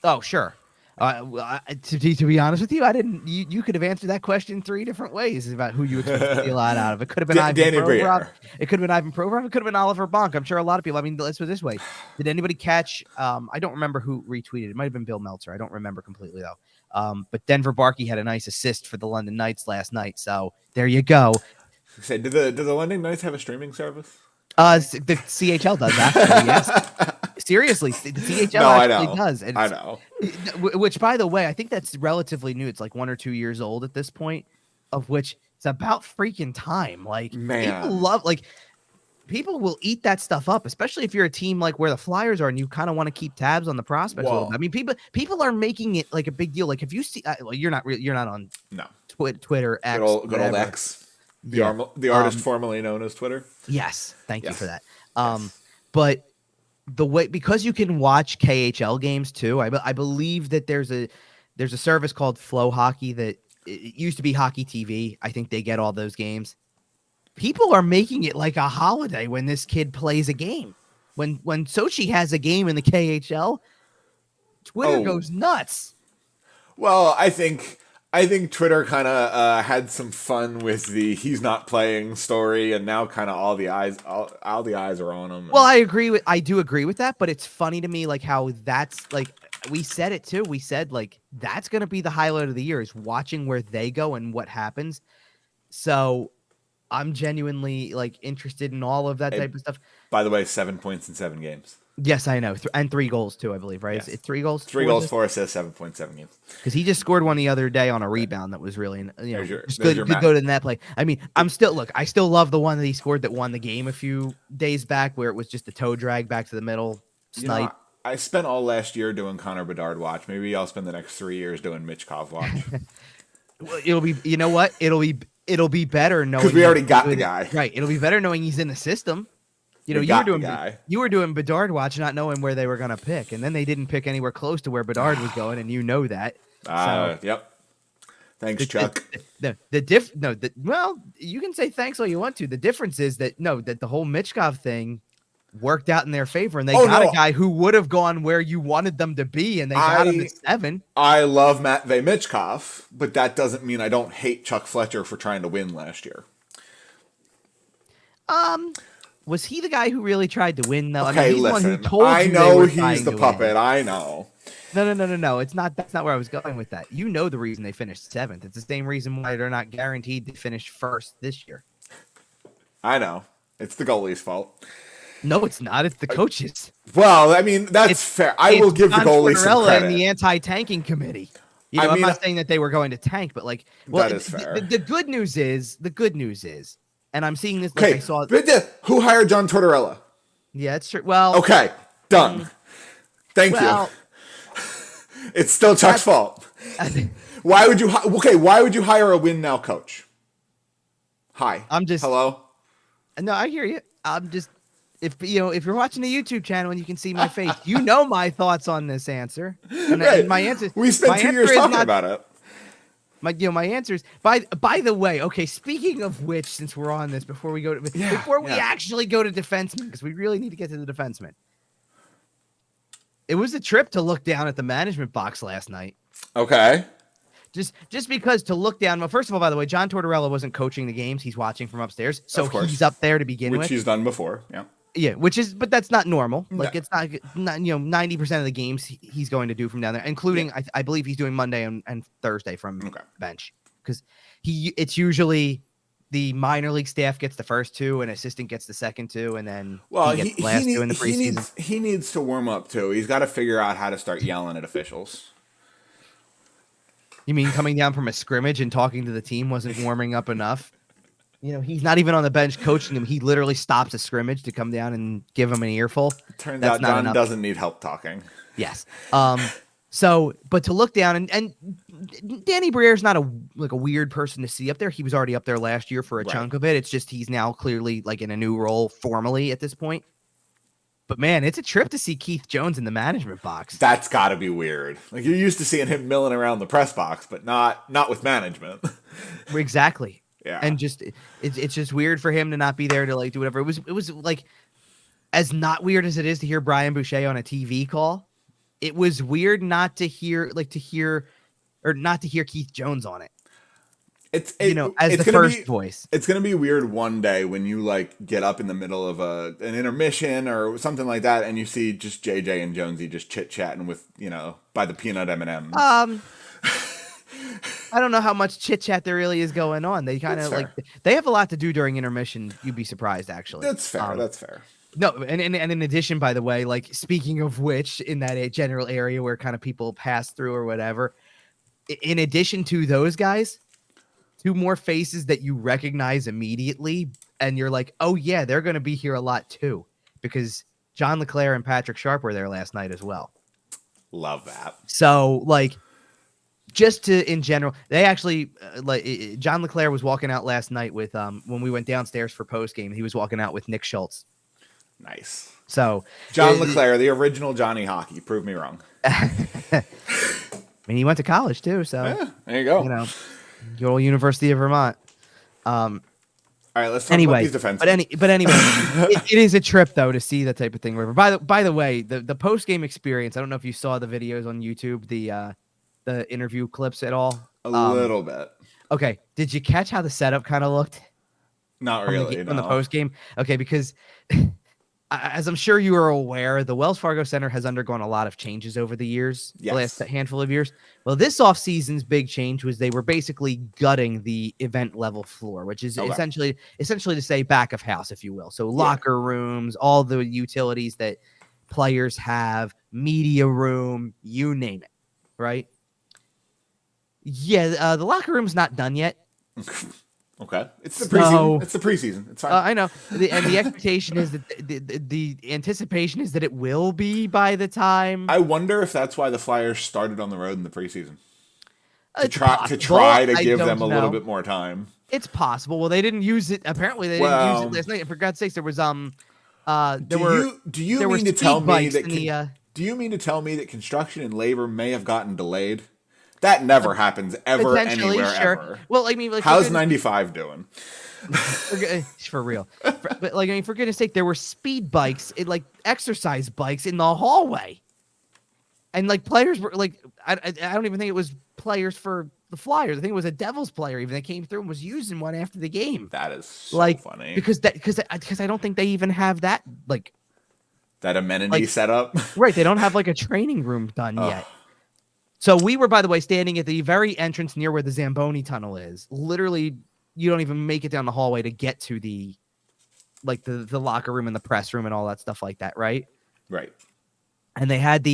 Oh, sure. To be honest with you, I didn't. You could have answered that question 3 different ways about who you expect to see a lot out of. It could have been Ivan Provorov. It could have been Ivan Provorov. It could have been Oliver Bonk. I'm sure a lot of people. I mean, let's put it this way: did anybody catch? I don't remember who retweeted. It might have been Bill Meltzer. I don't remember completely though. But Denver Barkey had a nice assist for the London Knights last night. So there you go. Say, did the London Knights have a streaming service? The CHL does actually, yes. Seriously, the CHL does. I know. Which, by the way, I think that's relatively new. It's like 1 or 2 years old at this point, of which it's about freaking time. Like, people will eat that stuff up, especially if you're a team like where the Flyers are and you kind of want to keep tabs on the prospects a little bit. I mean, people are making it like a big deal. Like, if you see, you're not on Twitter, X, good old X. The artist formerly known as Twitter. Yes. Thank you for that. But the way, because you can watch KHL games too, I believe that there's a service called Flow Hockey that it used to be Hockey TV. I think they get all those games. People are making it like a holiday when this kid plays a game. When Sochi has a game in the KHL, Twitter goes nuts. Well, I think Twitter kind of had some fun with the he's not playing story, and now kind of all the eyes are on him. Well, I do agree with that, but it's funny to me like how that's like we said it too. We said like that's going to be the highlight of the year is watching where they go and what happens. So I'm genuinely like interested in all of that type of stuff. By the way, 7 points in 7 games. Yes, I know. And 3 goals too, I believe, right? Yes. It's 3 goals? 3 goals, 4 assists, 7.7 games. Because he just scored one the other day on a rebound that was really, good go to the net play. I mean, I still love the one that he scored that won the game a few days back where it was just a toe drag back to the middle, snipe. I spent all last year doing Connor Bedard watch. Maybe I'll spend the next 3 years doing Mitch Kov watch. Well, it'll be, you know what? It'll be better knowing. Because we already got the guy. Right. It'll be better knowing he's in the system. You were doing Bedard watch, not knowing where they were going to pick, and then they didn't pick anywhere close to where Bedard was going, and you know that. Yep. Thanks, Chuck. Well, you can say thanks all you want to. The difference is that the whole Michkov thing worked out in their favor, and they got a guy who would have gone where you wanted them to be, and they got him at 7. I love Matvei Michkov, but that doesn't mean I don't hate Chuck Fletcher for trying to win last year. Was he the guy who really tried to win, though? Okay, I mean, he's listen. The one who told I you know he's the puppet. Win. I know. No. It's not. That's not where I was going with that. You know the reason they finished 7th. It's the same reason why they're not guaranteed to finish 1st this year. I know. It's the goalie's fault. No, it's not. It's the coaches. Well, I mean, that's fair. I will give the goalie some credit. And the anti-tanking committee. I'm not saying that they were going to tank, but like, that is fair. The good news is. And I'm seeing this. Like I saw. Who hired John Tortorella? Yeah, it's true. Well, okay, done. Thank you. It's still Chuck's fault. Why would you? Why would you hire a win now coach? Hi. Hello. No, I hear you. I'm just if you're watching the YouTube channel and you can see my face, you know my thoughts on this answer. And my answer. We spent 2 years talking about it. my answer is by the way, okay, speaking of which, since we're on this, before we actually go to defensemen, because we really need to get to the defensemen. It was a trip to look down at the management box last night. Okay. Just because to look down. Well, first of all, by the way, John Tortorella wasn't coaching the games; he's watching from upstairs, so he's up there to begin with, which he's done before. Yeah. Yeah, but that's not normal. Like it's not 90% of the games he's going to do from down there, including I believe he's doing Monday and Thursday from bench, because it's usually the minor league staff gets the first two, and assistant gets the second two, and then he gets the last two in the preseason. He needs to warm up too. He's got to figure out how to start yelling at officials. You mean coming down from a scrimmage and talking to the team wasn't warming up enough? He's not even on the bench coaching them. He literally stops a scrimmage to come down and give him an earful. Turns out John doesn't need help talking. Yes. So, but to look down and Danny Briere's not a weird person to see up there. He was already up there last year for a chunk of it. It's just he's now clearly like in a new role formally at this point. But man, it's a trip to see Keith Jones in the management box. That's got to be weird. Like you're used to seeing him milling around the press box, but not with management. Exactly. Yeah. And just it's just weird for him to not be there to like do whatever. It was like as not weird as it is to hear Brian Boucher on a TV call. It was weird not to hear Keith Jones on it. As the first voice. It's going to be weird one day when you like get up in the middle of an intermission or something like that and you see just JJ and Jonesy just chit-chatting with, by the peanut M&Ms. I don't know how much chit-chat there really is going on. They kind of they have a lot to do during intermission. You'd be surprised, actually. That's fair. That's fair. No, and in addition, by the way, like speaking of which, in that general area where kind of people pass through or whatever, in addition to those guys, two more faces that you recognize immediately, and you're like, oh yeah, they're going to be here a lot too, because John LeClaire and Patrick Sharp were there last night as well. Love that. So like, just in general, they actually John LeClaire was walking out last night with when we went downstairs for post game. He was walking out with Nick Schultz. Nice. So John LeClaire, the original Johnny Hockey. Prove me wrong. I mean, he went to college too. So there you go. Good old University of Vermont. All right, let's talk about these defense. But anyway, it is a trip though to see that type of thing. By the way, the post game experience. I don't know if you saw the videos on YouTube, the interview clips at all. A little bit. Okay, did you catch how the setup kind of looked? Not really. On the post game. Okay, because as I'm sure you are aware, the Wells Fargo Center has undergone a lot of changes over the years, the last handful of years. Well, this offseason's big change was they were basically gutting the event level floor, which is essentially to say back of house, if you will. So locker rooms, all the utilities that players have, media room, you name it, right? Yeah, the locker room's not done yet. Okay, it's the preseason. It's the preseason. It's fine. I know, and the expectation is that the anticipation is that it will be by the time. I wonder if that's why the Flyers started on the road in the preseason to try to give them a little bit more time. It's possible. Well, they didn't use it. Apparently, they didn't use it last night. And for God's sakes, there was Do you mean to tell me that construction and labor may have gotten delayed? That never happens ever anywhere ever. Well, I mean, how's 95 doing? For real. But for goodness sake, there were speed bikes, exercise bikes in the hallway, and players were I don't even think it was players for the Flyers. I think it was a Devils player even that came through and was using one after the game. That is so funny because I don't think they even have that that amenity set up. Right, they don't have a training room done yet. So we were, by the way, standing at the very entrance near where the Zamboni tunnel is. Literally, you don't even make it down the hallway to get to the locker room and the press room and all that stuff like that, right? Right. And they had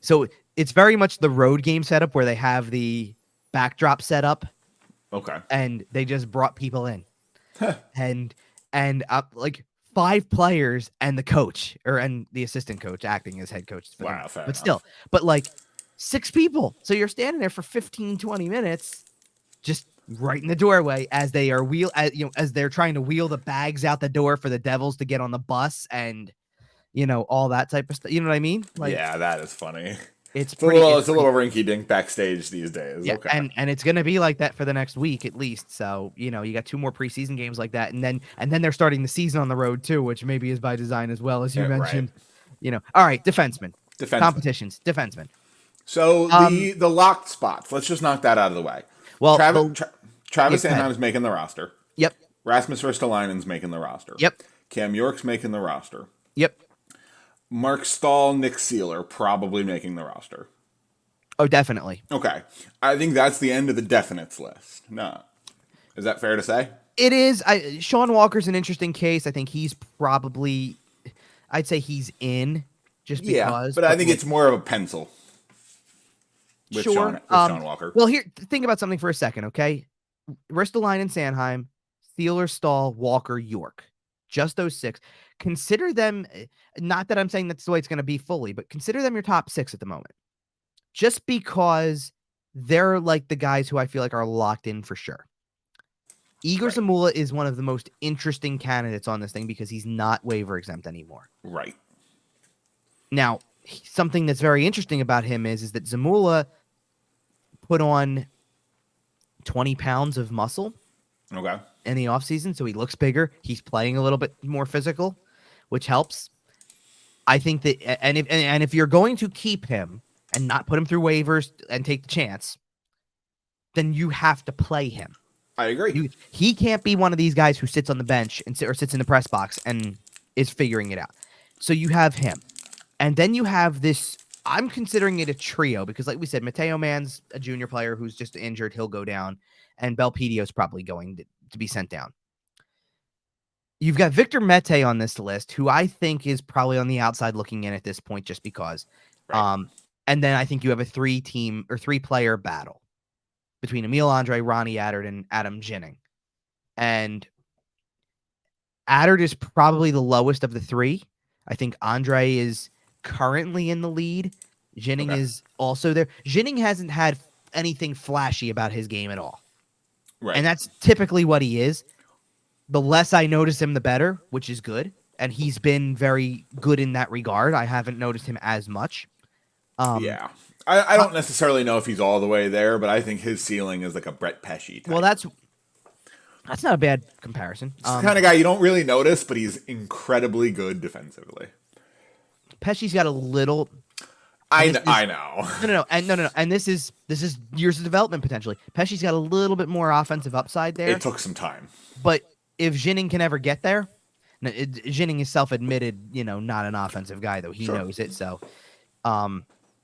so it's very much the road game setup where they have the backdrop set up. Okay. And they just brought people in. and 5 players and the coach and the assistant coach acting as head coach. Wow, fair but enough. Still, but 6 people. So you're standing there for 15, 20 minutes, just right in the doorway as they are as they're trying to wheel the bags out the door for the Devils to get on the bus and, all that type of stuff. You know what I mean? Yeah, that is funny. It's It's a pretty. little, It's it's a pretty. little rinky dink backstage these days. Yeah, Okay. and it's gonna be like that for the next week at least. So you got 2 more preseason games like that, and then they're starting the season on the road too, which maybe is by design as well, as you Right. mentioned. All right, defensemen, Defenseman. competitions, defensemen. So Um, the locked spots. Let's just knock that out of the way. well, Travis yeah, Travis go ahead. Sanheim's making the roster. Yep, Rasmus Ristolainen's making the roster. yep, Cam York's making the roster. yep. Mark Stahl, Nick Seeler probably making the roster. Oh, definitely. Okay. I think that's the end of the definites list. No. Is that fair to say? It is. Sean Walker's an interesting case. I think he's probably. I'd say he's in just Yeah, because. but I think like, it's more of a pencil with sure. Sean Walker. Well, here, think about something for a second, okay? Ristolainen, Sanheim, Sealer, Stahl, Walker, York. Just those 6. Consider them. Not that I'm saying that's the way it's going to be fully, but consider them your top 6 at the moment. Just because they're like the guys who I feel like are locked in for sure. Igor Right. Zamula is one of the most interesting candidates on this thing because he's not waiver exempt anymore. Right. Now, something that's very interesting about him is that Zamula put on 20 pounds of muscle Okay. in the offseason, so he looks bigger. He's playing a little bit more physical, which helps. I think that, and if you're going to keep him and not put him through waivers and take the chance, then you have to play him. I agree. He can't be one of these guys who sits on the bench or sits in the press box and is figuring it out. So you have him. And then you have this, I'm considering it a trio because like we said, Mateo Mann's a junior player who's just injured. He'll go down. And Belpedio's probably going to be sent down. You've got Victor Mete on this list, who I think is probably on the outside looking in at this point just because. Right. And then I think you have a 3-player battle between Emil Andre, Ronnie Attard, and Adam Ginning. And Attard is probably the lowest of the 3. I think Andre is currently in the lead. Ginning is also there. Ginning hasn't had anything flashy about his game at all. Right. And that's typically what he is. The less I notice him, the better, which is good. And he's been very good in that regard. I haven't noticed him as much. Yeah. I don't necessarily know if he's all the way there, but I think his ceiling is like a Brett Pesci type. Well, that's not a bad comparison. It's the kind of guy you don't really notice, but he's incredibly good defensively. Pesci's got a little. I know. No. And this is years of development potentially. Pesci's got a little bit more offensive upside there. It took some time. But if Ginning can ever get there, Ginning is self-admitted, not an offensive guy, though. He knows it, so.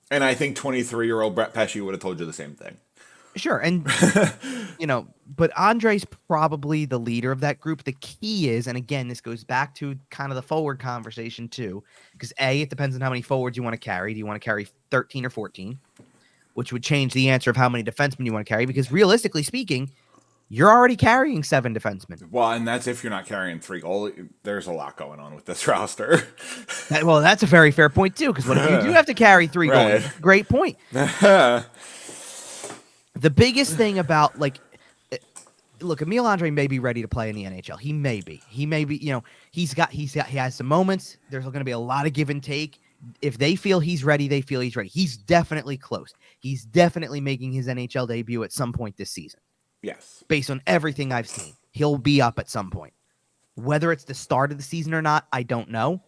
And I think 23-year-old Brett Pesci would have told you the same thing. Sure, and, but Andre's probably the leader of that group. The key is, and again, this goes back to kind of the forward conversation, too, because, A, it depends on how many forwards you want to carry. Do you want to carry 13 or 14? Which would change the answer of how many defensemen you want to carry, because realistically speaking, you're already carrying 7 defensemen. Well, and that's if you're not carrying 3 goalies. There's a lot going on with this roster. That's a very fair point, too, because what if you do have to carry 3 goalies? Great point. The biggest thing about, look, Emil Andre may be ready to play in the NHL. He may be. He has some moments. There's going to be a lot of give and take. If they feel he's ready, they feel he's ready. He's definitely close. He's definitely making his NHL debut at some point this season. Yes. Based on everything I've seen, he'll be up at some point. Whether it's the start of the season or not, I don't know.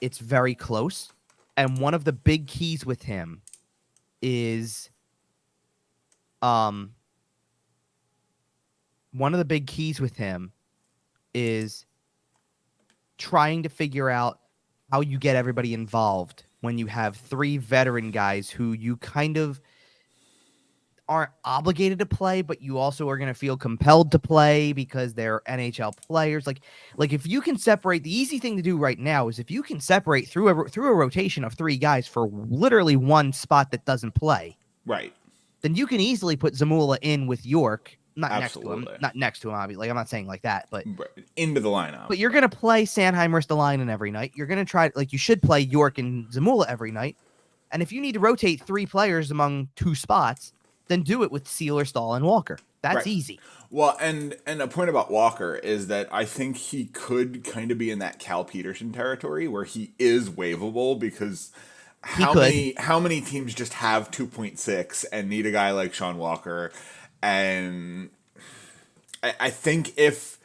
It's very close. And one of the big keys with him is trying to figure out how you get everybody involved when you have 3 veteran guys who you kind of aren't obligated to play, but you also are going to feel compelled to play because they're NHL players. Like if you can separate, the easy thing to do right now is if you can separate through a rotation of 3 guys for literally one spot that doesn't play, right, then you can easily put Zamula in with York, not Absolutely. next to him, obviously. I'm not saying like that, but into the lineup. But you're going to play Sanheim Ristolainen every night. You're going to try, you should play York and Zamula every night. And if you need to rotate 3 players among 2 spots, then do it with Sealer, Stahl, and Walker. That's easy. Well, and a point about Walker is that I think he could kind of be in that Cal Peterson territory where he is waivable because how many teams just have 2.6 and need a guy like Sean Walker? And I think if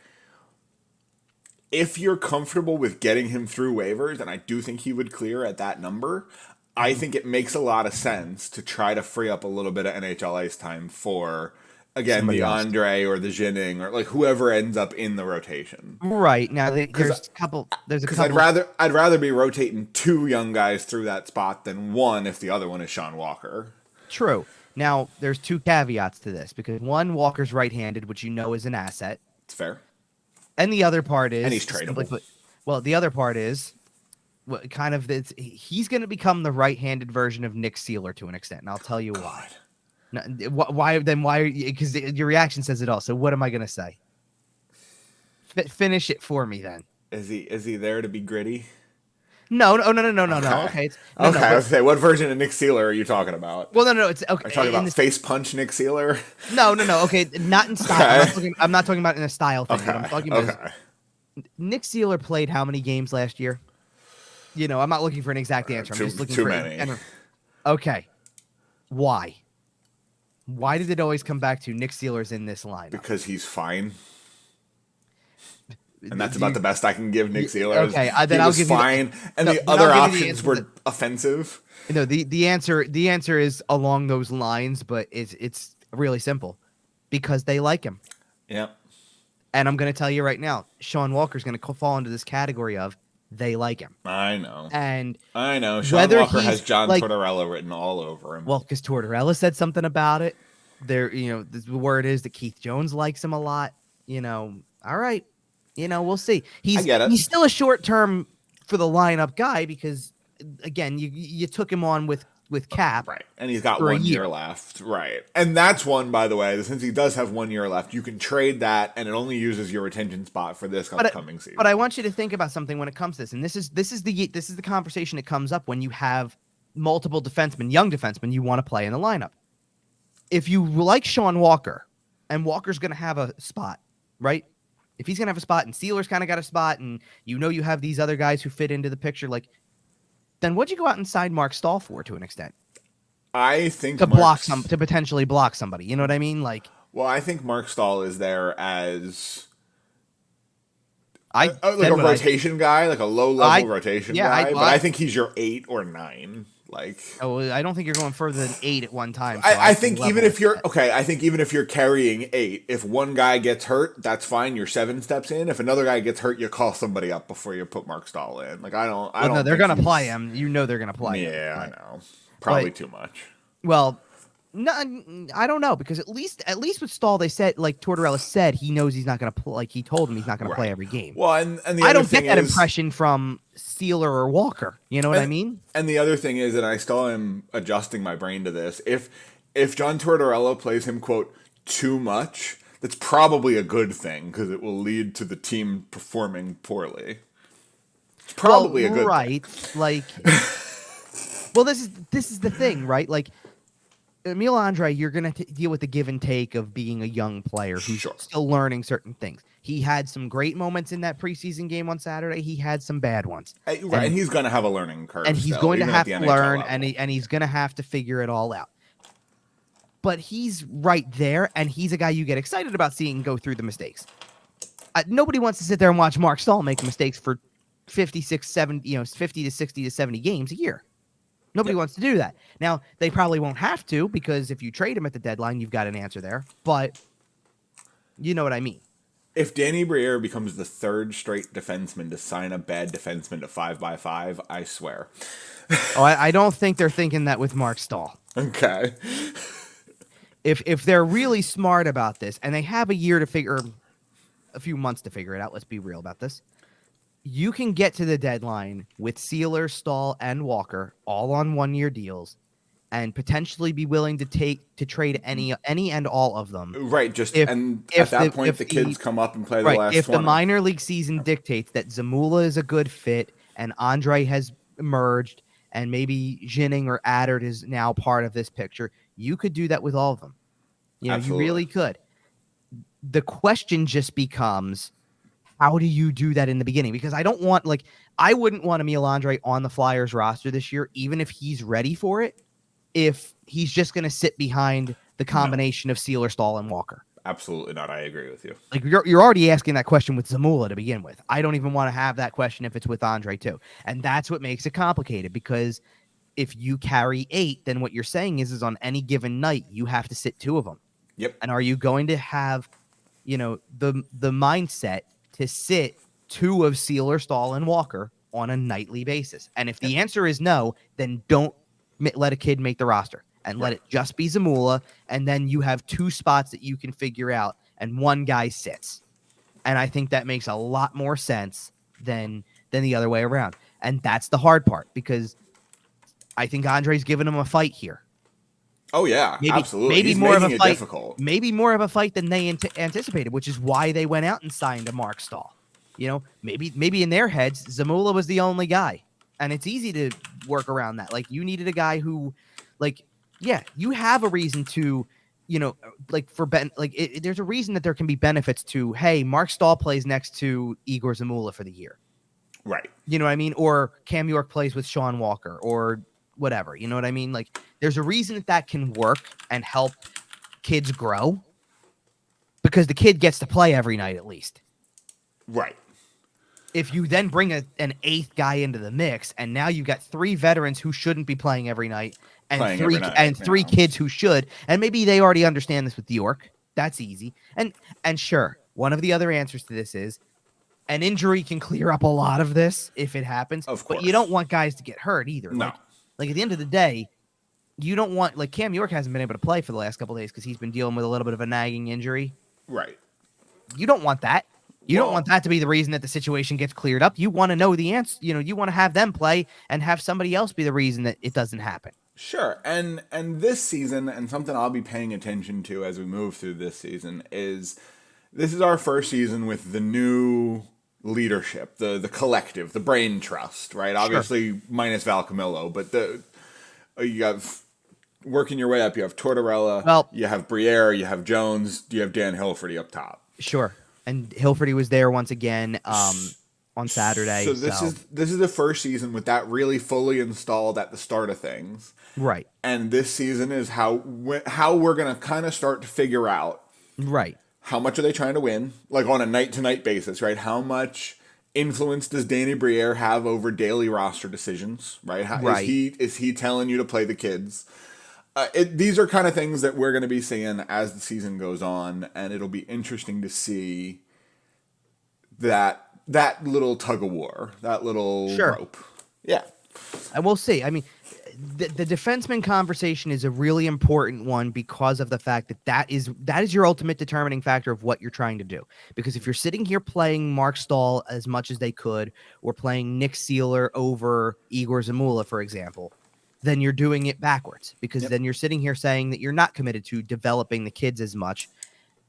you're comfortable with getting him through waivers, and I do think he would clear at that number, I think it makes a lot of sense to try to free up a little bit of NHL ice time for, again, somebody the else. Andre or the Jinning or like whoever ends up in the rotation. Right. Now there's a couple. I'd rather be rotating 2 young guys through that spot than one if the other one is Sean Walker. True. Now there's 2 caveats to this, because one, Walker's right-handed, which is an asset. It's fair. And the other part is, and he's tradable. The other part is, he's going to become the right-handed version of Nick Seeler to an extent, and I'll tell you why. Why? Because your reaction says it all. So what am I going to say? Finish it for me, then. Is he there to be gritty? No. Okay. Okay. I was say, what version of Nick Seeler are you talking about? Well, no. It's okay. Are you talking about face punch Nick Seeler? No. Okay, not in style. Okay. I'm not talking about in a style thing. Okay. I'm talking about Nick Seeler played how many games last year? I'm not looking for an exact answer. I'm just looking for many. Okay. Why? Why did it always come back to Nick Seeler's in this line? Because he's fine. And that's about the best I can give Nick Seeler. Okay, then I'll give fine, and the other options were offensive. The answer is along those lines, but it's really simple, because they like him. Yep. And I'm going to tell you right now, Sean Walker's going to fall into this category of they like him. I know. And I know. Sean Walker has John Tortorella written all over him. Well, because Tortorella said something about it. The word is that Keith Jones likes him a lot. All right. We'll see. I get it. He's still a short-term for the lineup guy because, again, you took him on with cap. Right. And he's got 1 year left. Right. And that's one, by the way, since he does have 1 year left, you can trade that and it only uses your retention spot for this upcoming season. But I want you to think about something when it comes to this. And this is the conversation that comes up when you have multiple defensemen, young defensemen you want to play in the lineup. If you like Sean Walker, and Walker's going to have a spot, right? If he's going to have a spot and Sealer's kind of got a spot and you have these other guys who fit into the picture, then what'd you go out and sign Mark Stahl for to an extent? I think to potentially block somebody. You know what I mean? Well, I think Mark Stahl is there as a rotation guy, like a low-level rotation guy. But I think he's your 8 or 9. I don't think you're going further than 8 at one time. So I think even if you're carrying 8, if one guy gets hurt, that's fine. You're 7 steps in. If another guy gets hurt, you call somebody up before you put Mark Stahl in. No, they're going to play him. They're going to play him. Yeah, I know. Probably too much. Well, no, I don't know, because at least with Stahl, they said, Tortorella said, he knows he's not going to play. He told him he's not going to play every game. Well, and the I don't get that impression from Sealer or Walker. You know what I mean? And the other thing is, and I still am adjusting my brain to this, if John Tortorella plays him, quote, too much, that's probably a good thing, because it will lead to the team performing poorly. It's probably a good thing. Well, this is the thing, right? Emil Andre, you're going to deal with the give and take of being a young player who's still learning certain things. He had some great moments in that preseason game on Saturday. He had some bad ones. And he's going to have a learning curve. And he's going to have to learn, and he's going to have to figure it all out. But he's right there, and he's a guy you get excited about seeing go through the mistakes. Nobody wants to sit there and watch Mark Stahl make mistakes for 50 to 60 to 70 games a year. Nobody wants to do that. Now, they probably won't have to, because if you trade him at the deadline, you've got an answer there. But you know what I mean. If Danny Briere becomes the 3rd straight defenseman to sign a bad defenseman to 5x5, I swear. I don't think they're thinking that with Mark Stahl. Okay. If they're really smart about this, and they have a few months to figure it out, let's be real about this. You can get to the deadline with Sealer, Stahl, and Walker all on 1-year deals, and potentially be willing to trade any and all of them. Right. At that point, the kids come up and play the last 20. If the minor league season dictates that Zamula is a good fit and Andre has emerged and maybe Jinning or Adert is now part of this picture, you could do that with all of them. You really could. The question just becomes, how do you do that in the beginning? Because I don't want, like, I wouldn't want Emil Andre on the Flyers roster this year, even if he's ready for it, if he's just going to sit behind the combination of Sealer, Stahl, and Walker. Absolutely not. I agree with you. Like, you're already asking that question with Zamula to begin with. I don't even want to have that question if it's with Andre too. And that's what makes it complicated, because if you carry 8, then what you're saying is on any given night, you have to sit 2 of them. Yep. And are you going to have, the mindset to sit 2 of Sealer, Stahl, and Walker on a nightly basis? And if the answer is no, then don't let a kid make the roster and let it just be Zamula. And then you have 2 spots that you can figure out and 1 guy sits. And I think that makes a lot more sense than the other way around. And that's the hard part, because I think Andre's giving him a fight here. Oh yeah, absolutely. Maybe He's more of a making it fight. Difficult. Maybe more of a fight than they anticipated, which is why they went out and signed a Mark Stahl. Maybe in their heads, Zamula was the only guy, and it's easy to work around that. Like, you needed a guy who, you have a reason to, there's a reason that there can be benefits to, hey, Mark Stahl plays next to Igor Zamula for the year. Right. You know what I mean? Or Cam York plays with Sean Walker or whatever. You know what I mean? Like, there's a reason that can work and help kids grow, because the kid gets to play every night at least. Right. If you then bring an 8th guy into the mix, and now you've got 3 veterans who shouldn't be playing every night, and three kids who should, and maybe they already understand this with York. That's easy. And sure, one of the other answers to this is an injury can clear up a lot of this if it happens. Of course. But you don't want guys to get hurt either. No. Like at the end of the day, you don't want, like, Cam York hasn't been able to play for the last couple of days because he's been dealing with a little bit of a nagging injury. Right. You don't want that. You don't want that to be the reason that the situation gets cleared up. You want to know the answer. You want to have them play and have somebody else be the reason that it doesn't happen. Sure. And this season, and something I'll be paying attention to as we move through this season, is this is our first season with the new leadership, the collective, the brain trust, right? Sure. Obviously minus Val Camillo, but you have working your way up. You have Tortorella, you have Briere, you have Jones, you have Dan Hilferty up top. Sure. And Hilferty was there once again on Saturday. So this is the first season with that really fully installed at the start of things. Right. And this season is how we're going to kind of start to figure out. Right. How much are they trying to win? Like on a night-to-night basis, right? How much influence does Danny Briere have over daily roster decisions, right? Is he telling you to play the kids? These are kind of things that we're going to be seeing as the season goes on, and it'll be interesting to see that little tug of war, that little rope. Yeah. And we'll see. I mean, the defenseman conversation is a really important one because of the fact that is your ultimate determining factor of what you're trying to do. Because if you're sitting here playing Mark Stahl as much as they could, or playing Nick Sealer over Igor Zamula, for example, then you're doing it backwards, because then you're sitting here saying that you're not committed to developing the kids as much,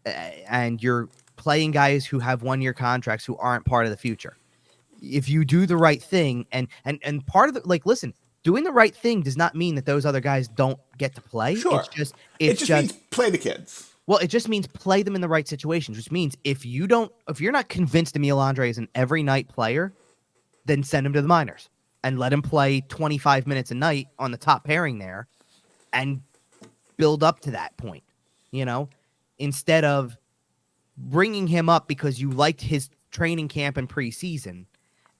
and you're playing guys who have 1-year contracts who aren't part of the future. If you do the right thing, and part of the, like, listen, doing the right thing does not mean that those other guys don't get to play. Sure. It just means play the kids. Well, it just means play them in the right situations, which means if you're not convinced Emil Andre is an every night player, then send him to the minors and let him play 25 minutes a night on the top pairing there and build up to that point, instead of bringing him up because you liked his training camp and preseason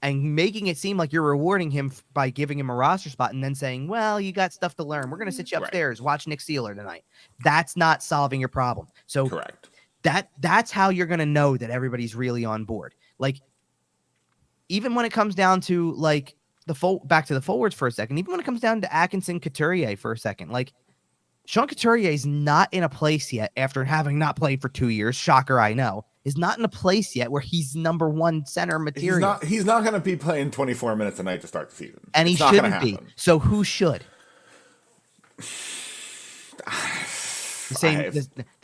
and making it seem like you're rewarding him by giving him a roster spot and then saying, well, you got stuff to learn. We're going to sit you upstairs, watch Nick Sealer tonight. That's not solving your problem. So correct. That's how you're going to know that everybody's really on board. Like, even when it comes down to, like, back to the forwards for a second, even when it comes down to Atkinson, Couturier for a second, like, Sean Couturier is not in a place yet, after having not played for 2 years, shocker, I know, is not in a place yet where he's number 1 center material. He's not going to be playing 24 minutes a night to start the season. And he shouldn't be. So who should? The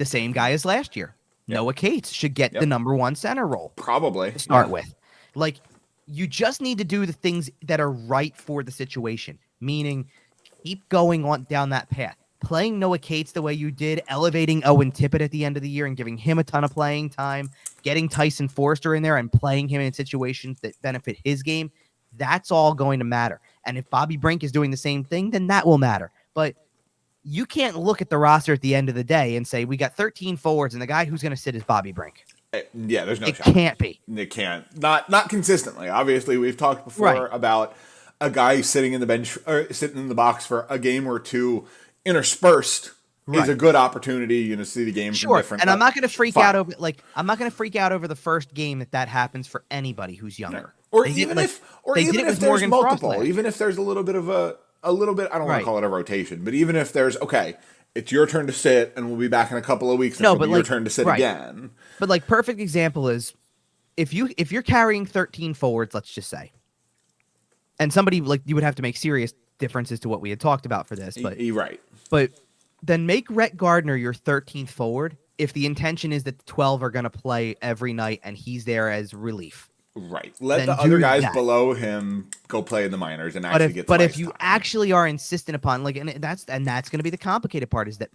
same guy as last year. Yep. Noah Cates should get the number 1 center role. Probably. To start with. Like, you just need to do the things that are right for the situation, meaning keep going on down that path. playing Noah Cates the way you did, elevating Owen Tippett at the end of the year and giving him a ton of playing time, getting Tyson Forster in there and playing him in situations that benefit his game, that's all going to matter. And if Bobby Brink is doing the same thing, then that will matter. But you can't look at the roster at the end of the day and say, we got 13 forwards and the guy who's going to sit is Bobby Brink. Yeah, there's no shot. It can't be. It can't. Not consistently. Obviously, we've talked before about a guy sitting in the bench or sitting in the box for a game or two interspersed is a good opportunity, to see the game from different. And I'm not going to freak out over the first game that happens for anybody who's younger. No. Or even if there's Morgan multiple, Frostland. even if there's a little bit, I don't want to call it a rotation, but even if there's it's your turn to sit, and we'll be back in a couple of weeks. And it'll be your turn to sit again. But perfect example is if you're carrying 13 forwards, let's just say, and somebody you would have to make serious differences to what we had talked about for this, but right. But then make Rhett Gardner your 13th forward if the intention is that the 12 are going to play every night and he's there as relief. Right. Let the other guys below him go play in the minors and actually get. But if you actually are insistent upon and that's going to be the complicated part is that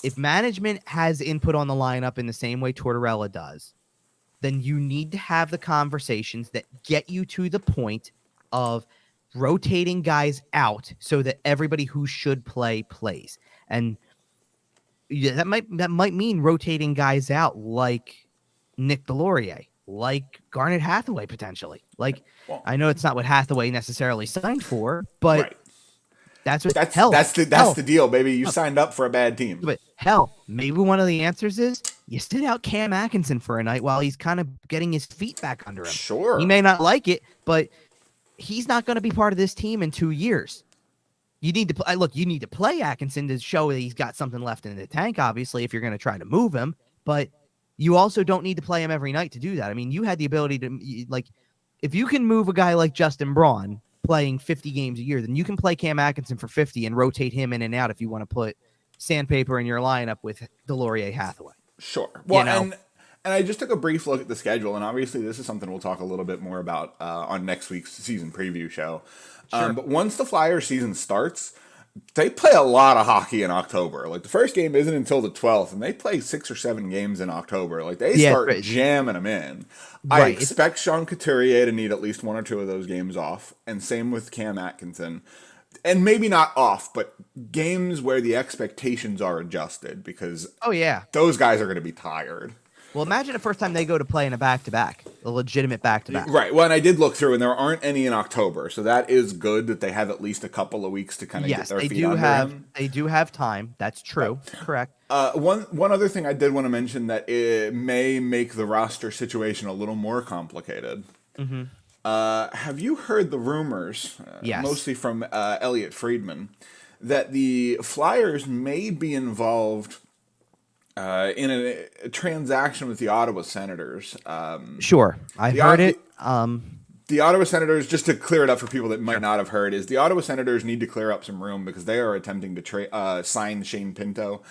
if management has input on the lineup in the same way Tortorella does, then you need to have the conversations that get you to the point of rotating guys out so that everybody who should play plays. And that might mean rotating guys out like Nick Delorier, like Garnet Hathaway potentially. I know it's not what Hathaway necessarily signed for, but that's the deal, baby. You signed up for a bad team. But maybe one of the answers is you sit out Cam Atkinson for a night while he's kind of getting his feet back under him. Sure. He may not like it, but he's not going to be part of this team in 2 years. You need to play Atkinson to show that he's got something left in the tank, obviously, if you're going to try to move him, but you also don't need to play him every night to do that. I mean, you had the ability to, if you can move a guy like Justin Braun playing 50 games a year, then you can play Cam Atkinson for 50 and rotate him in and out if you want to put sandpaper in your lineup with Delorier Hathaway. Sure. Well, and I just took a brief look at the schedule, and obviously this is something we'll talk a little bit more about on next week's season preview show. Sure. But once the Flyers season starts, they play a lot of hockey in October. The first game isn't until the 12th, and they play 6 or 7 games in October. They start jamming them in. Right. I expect Sean Couturier to need at least 1 or 2 of those games off, and same with Cam Atkinson. And maybe not off, but games where the expectations are adjusted because those guys are going to be tired. Well, imagine the first time they go to play in a back-to-back, a legitimate back-to-back. Right. Well, and I did look through, and there aren't any in October, so that is good that they have at least a couple of weeks to kind of get their feet under them. They do have time. That's true. Right. Correct. One other thing I did want to mention that it may make the roster situation a little more complicated. Mm-hmm. Have you heard the rumors, mostly from Elliot Friedman, that the Flyers may be involved in a transaction with the Ottawa Senators? Sure, I've heard it. The Ottawa Senators, just to clear it up for people that might not have heard, is the Ottawa Senators need to clear up some room because they are attempting to sign Shane Pinto,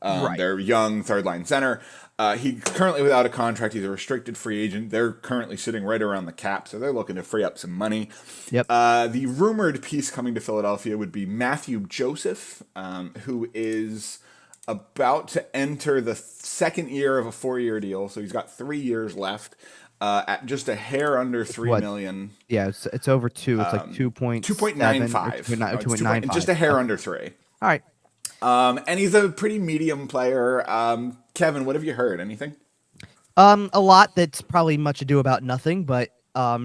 their young third-line center. He's currently without a contract. He's a restricted free agent. They're currently sitting right around the cap, so they're looking to free up some money. Yep. The rumored piece coming to Philadelphia would be Matthew Joseph, who is about to enter the second year of a 4-year deal, so he's got 3 years left at just a hair under $3 million. Yeah, it's over 2. It's 2.95. 2.95. Just a hair under 3. All right. And he's a pretty medium player. Kevin, what have you heard? Anything? A lot that's probably much ado about nothing, but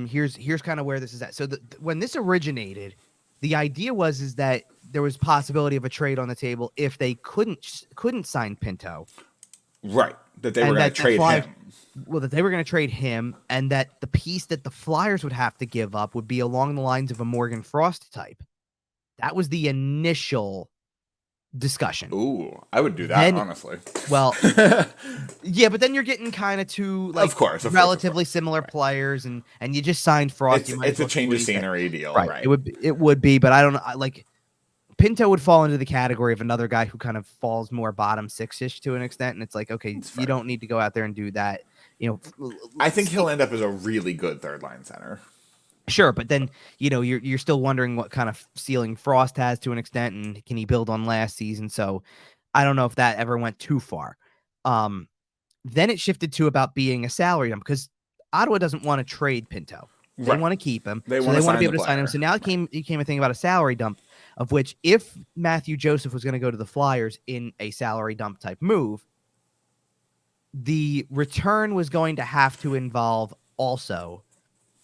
here's kind of where this is at. So when this originated, the idea was that there was possibility of a trade on the table if they couldn't sign Pinto. Right. That they were going to trade him. Well, that they were going to trade him, and that the piece that the Flyers would have to give up would be along the lines of a Morgan Frost type. That was the initial discussion. Ooh, I would do that, honestly. Well, yeah, but then you're getting kind of two relatively similar players, and you just signed Frost. It's a change of scenery deal, right? It would be, but I don't know. Pinto would fall into the category of another guy who kind of falls more bottom 6-ish to an extent, and it's you don't need to go out there and do that. I think he'll end up as a really good third line center. Sure, but then you're still wondering what kind of ceiling Frost has to an extent, and can he build on last season? So I don't know if that ever went too far. Then it shifted to about being a salary dump because Ottawa doesn't want to trade Pinto. They Right. want to keep him. They So want they to want to sign be the able to sign him. player. So now it came a thing about a salary dump, of which if Matthew Joseph was going to go to the Flyers in a salary dump type move, the return was going to have to involve also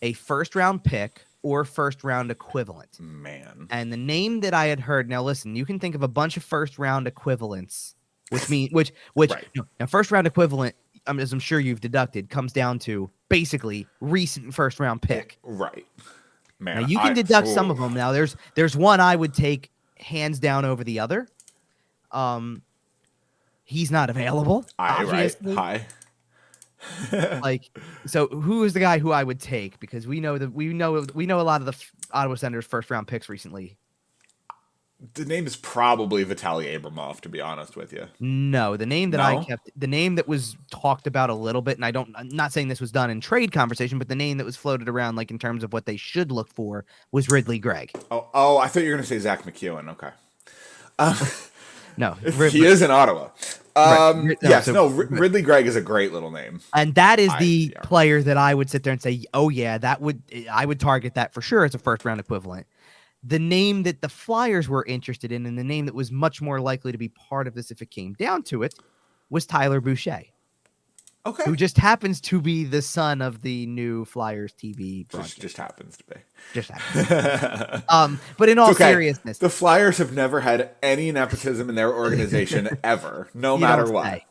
a first round pick or first round equivalent. Man. And the name that I had heard, now listen, you can think of a bunch of first round equivalents, which Right. now first round equivalent, as I'm sure you've deducted, comes down to basically recent first round pick. Right. Now Man, you can deduct some of them. Now there's one I would take hands down over the other. He's not available, right. obviously. Hi. Like, so who is the guy who I would take? Because we know a lot of the Ottawa Senators first round picks recently. The name is probably Vitaly Abramov, to be honest with you. No, the name that I No? kept, the name that was talked about a little bit, and I'm not saying this was done in trade conversation, but the name that was floated around, like in terms of what they should look for, was Ridley Gregg. Oh, I thought you were going to say Zach McEwen. Okay. No, He is in Ottawa. right. Yes, Ridley Gregg is a great little name. And that is the Yeah. player that I would sit there and say, oh yeah, I would target that for sure as a first round equivalent. The name that the Flyers were interested in, and the name that was much more likely to be part of this if it came down to it, was Tyler Boucher. Okay. Who just happens to be the son of the new Flyers TV broadcast. Just happens to be. Just happens. But in all seriousness, the Flyers have never had any nepotism in their organization ever, no matter what.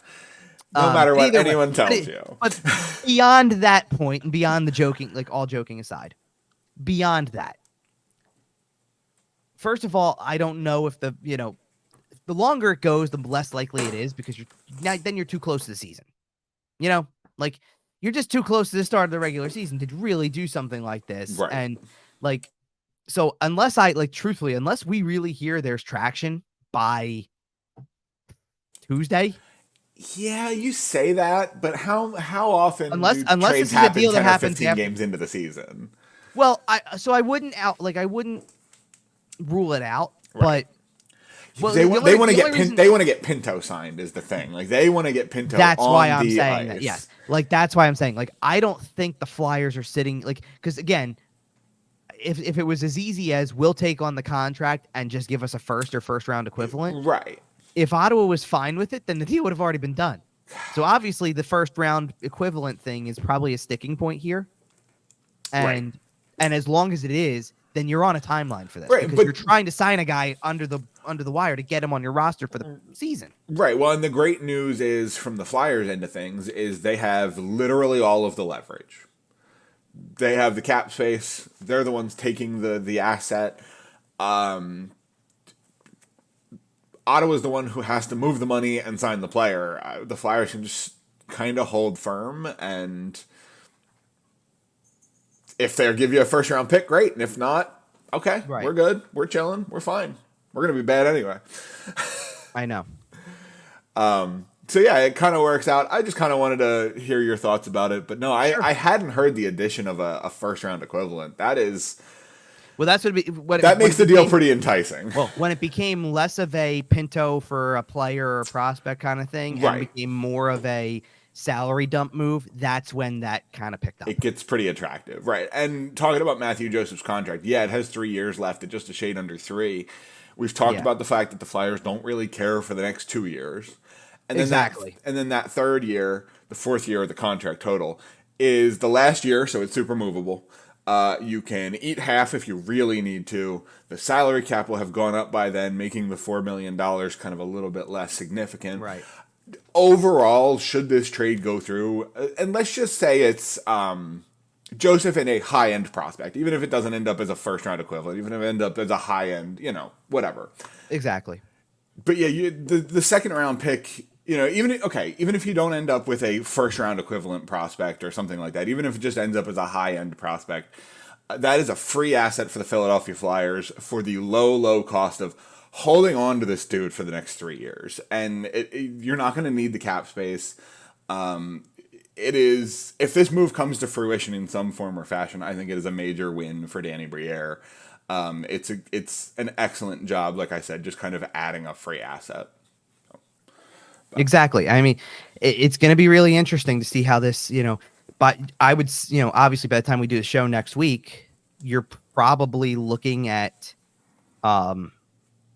No matter what anyone tells you. But beyond that point, and beyond the joking, like all joking aside, beyond that, first of all, I don't know if the longer it goes, the less likely it is because then you're too close to the season. Like you're just too close to the start of the regular season to really do something like this. Right. And so unless truthfully, unless we really hear there's traction by Tuesday. Yeah, you say that, but how often unless do trades this is a happen deal 10 that or happens 15 games into the season? Well, I wouldn't rule it out, right. But they want to get Pinto signed is the thing. Like they want to get Pinto. That's on why I'm the saying ice. that. Yes, like that's why I'm saying like I don't think the Flyers are sitting because again, if it was as easy as we'll take on the contract and just give us a first or first round equivalent, right? If Ottawa was fine with it, then the deal would have already been done. So obviously, the first round equivalent thing is probably a sticking point here, and as long as it is, then you're on a timeline for this because you're trying to sign a guy under the wire to get him on your roster for the season. Right. Well, and the great news is from the Flyers end of things is they have literally all of the leverage. They have the cap space. They're the ones taking the asset. Ottawa's the one who has to move the money and sign the player. The Flyers can just kind of hold firm, and if they give you a first round pick, great. And if not, okay, we're good. We're chilling. We're fine. We're going to be bad anyway. I know. So yeah, it kind of works out. I just kind of wanted to hear your thoughts about it. But no, I hadn't heard the addition of a first round equivalent. That is... Well, that's what makes the deal pretty enticing. Well, when it became less of a Pinto for a player or prospect kind of thing, and became more of a salary dump move, that's when that kind of picked up. It gets pretty attractive, right? And talking about Matthew Joseph's contract, it has 3 years left, at just a shade under 3. We've talked about the fact that the Flyers don't really care for the next 2 years, and then that third year, the fourth year of the contract total, is the last year, so it's super movable. You can eat half if you really need to. The salary cap will have gone up by then, making the $4 million kind of a little bit less significant. Right. Overall, should this trade go through, and let's just say it's Joseph and a high-end prospect, even if it doesn't end up as a first-round equivalent, even if it ends up as a high-end, whatever. Exactly. But yeah, the second-round pick... even if you don't end up with a first-round equivalent prospect or something like that, even if it just ends up as a high-end prospect, that is a free asset for the Philadelphia Flyers for the low cost of holding on to this dude for the next 3 years. And you're not going to need the cap space. it is, if this move comes to fruition in some form or fashion, I think it is a major win for Danny Briere. It's an excellent job, like I said, just kind of adding a free asset. Exactly. I mean, it's going to be really interesting to see how this, but I would, obviously by the time we do the show next week, you're probably looking at,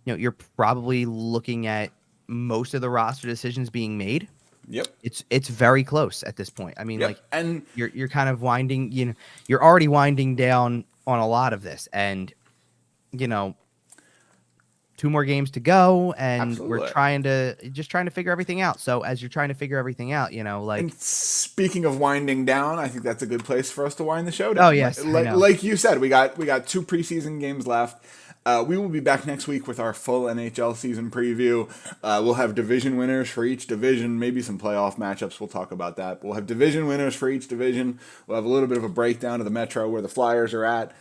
you're probably looking at most of the roster decisions being made. Yep. It's very close at this point. I mean, Yep. And you're kind of winding, you're already winding down on a lot of this, and 2 more games to go, and Absolutely. we're trying to figure everything out. So as you're trying to figure everything out, And speaking of winding down, I think that's a good place for us to wind the show down. Oh yes, like you said, we got 2 preseason games left. We will be back next week with our full NHL season preview. We'll have division winners for each division, maybe some playoff matchups. We'll talk about that. We'll have division winners for each division. We'll have a little bit of a breakdown of the Metro, where the Flyers are at.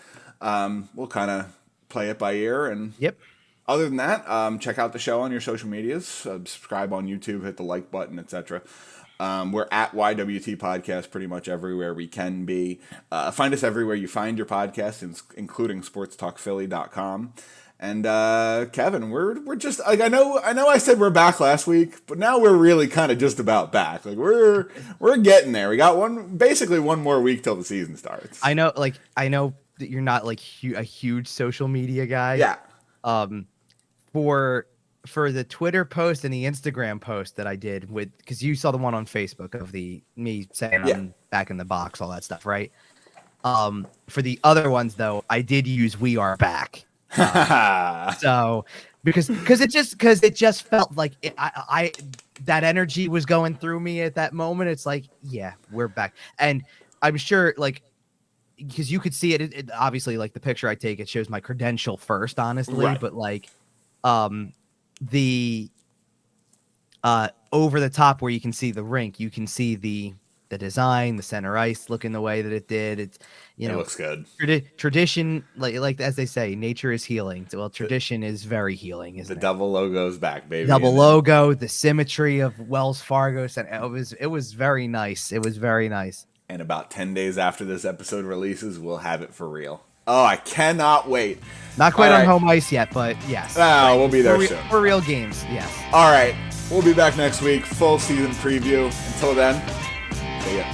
We'll kind of play it by ear. And yep. Other than that, check out the show on your social medias. Subscribe on YouTube, hit the like button, etc. We're at YWT Podcast pretty much everywhere we can be. Find us everywhere you find your podcasts, including sportstalkphilly.com. And Kevin, we're just like, I know I said we're back last week, but now we're really kind of just about back. Like we're getting there. We got basically one more week till the season starts. I know that you're not like a huge social media guy. Yeah. For the Twitter post and the Instagram post that I did because you saw the one on Facebook of me saying I'm back in the box, all that stuff, right? For the other ones though, I did use "We Are Back." So because it just felt like I that energy was going through me at that moment. It's like, yeah, we're back, and I'm sure like. Because you could see it, obviously, like the picture I take, it shows my credential first, honestly. Right. But like, the over the top where you can see the rink, you can see the design, the center ice looking the way that it did. It's it looks good. Tradition, like as they say, nature is healing. Well, tradition is very healing. Isn't the it? Double logo's back, baby. Double logo, the symmetry of Wells Fargo, it was very nice. It was very nice. And about 10 days after this episode releases, we'll have it for real. Oh, I cannot wait. Not quite on home ice yet, but yes. We'll be there soon. For real games, yes. All right. We'll be back next week. Full season preview. Until then, see ya.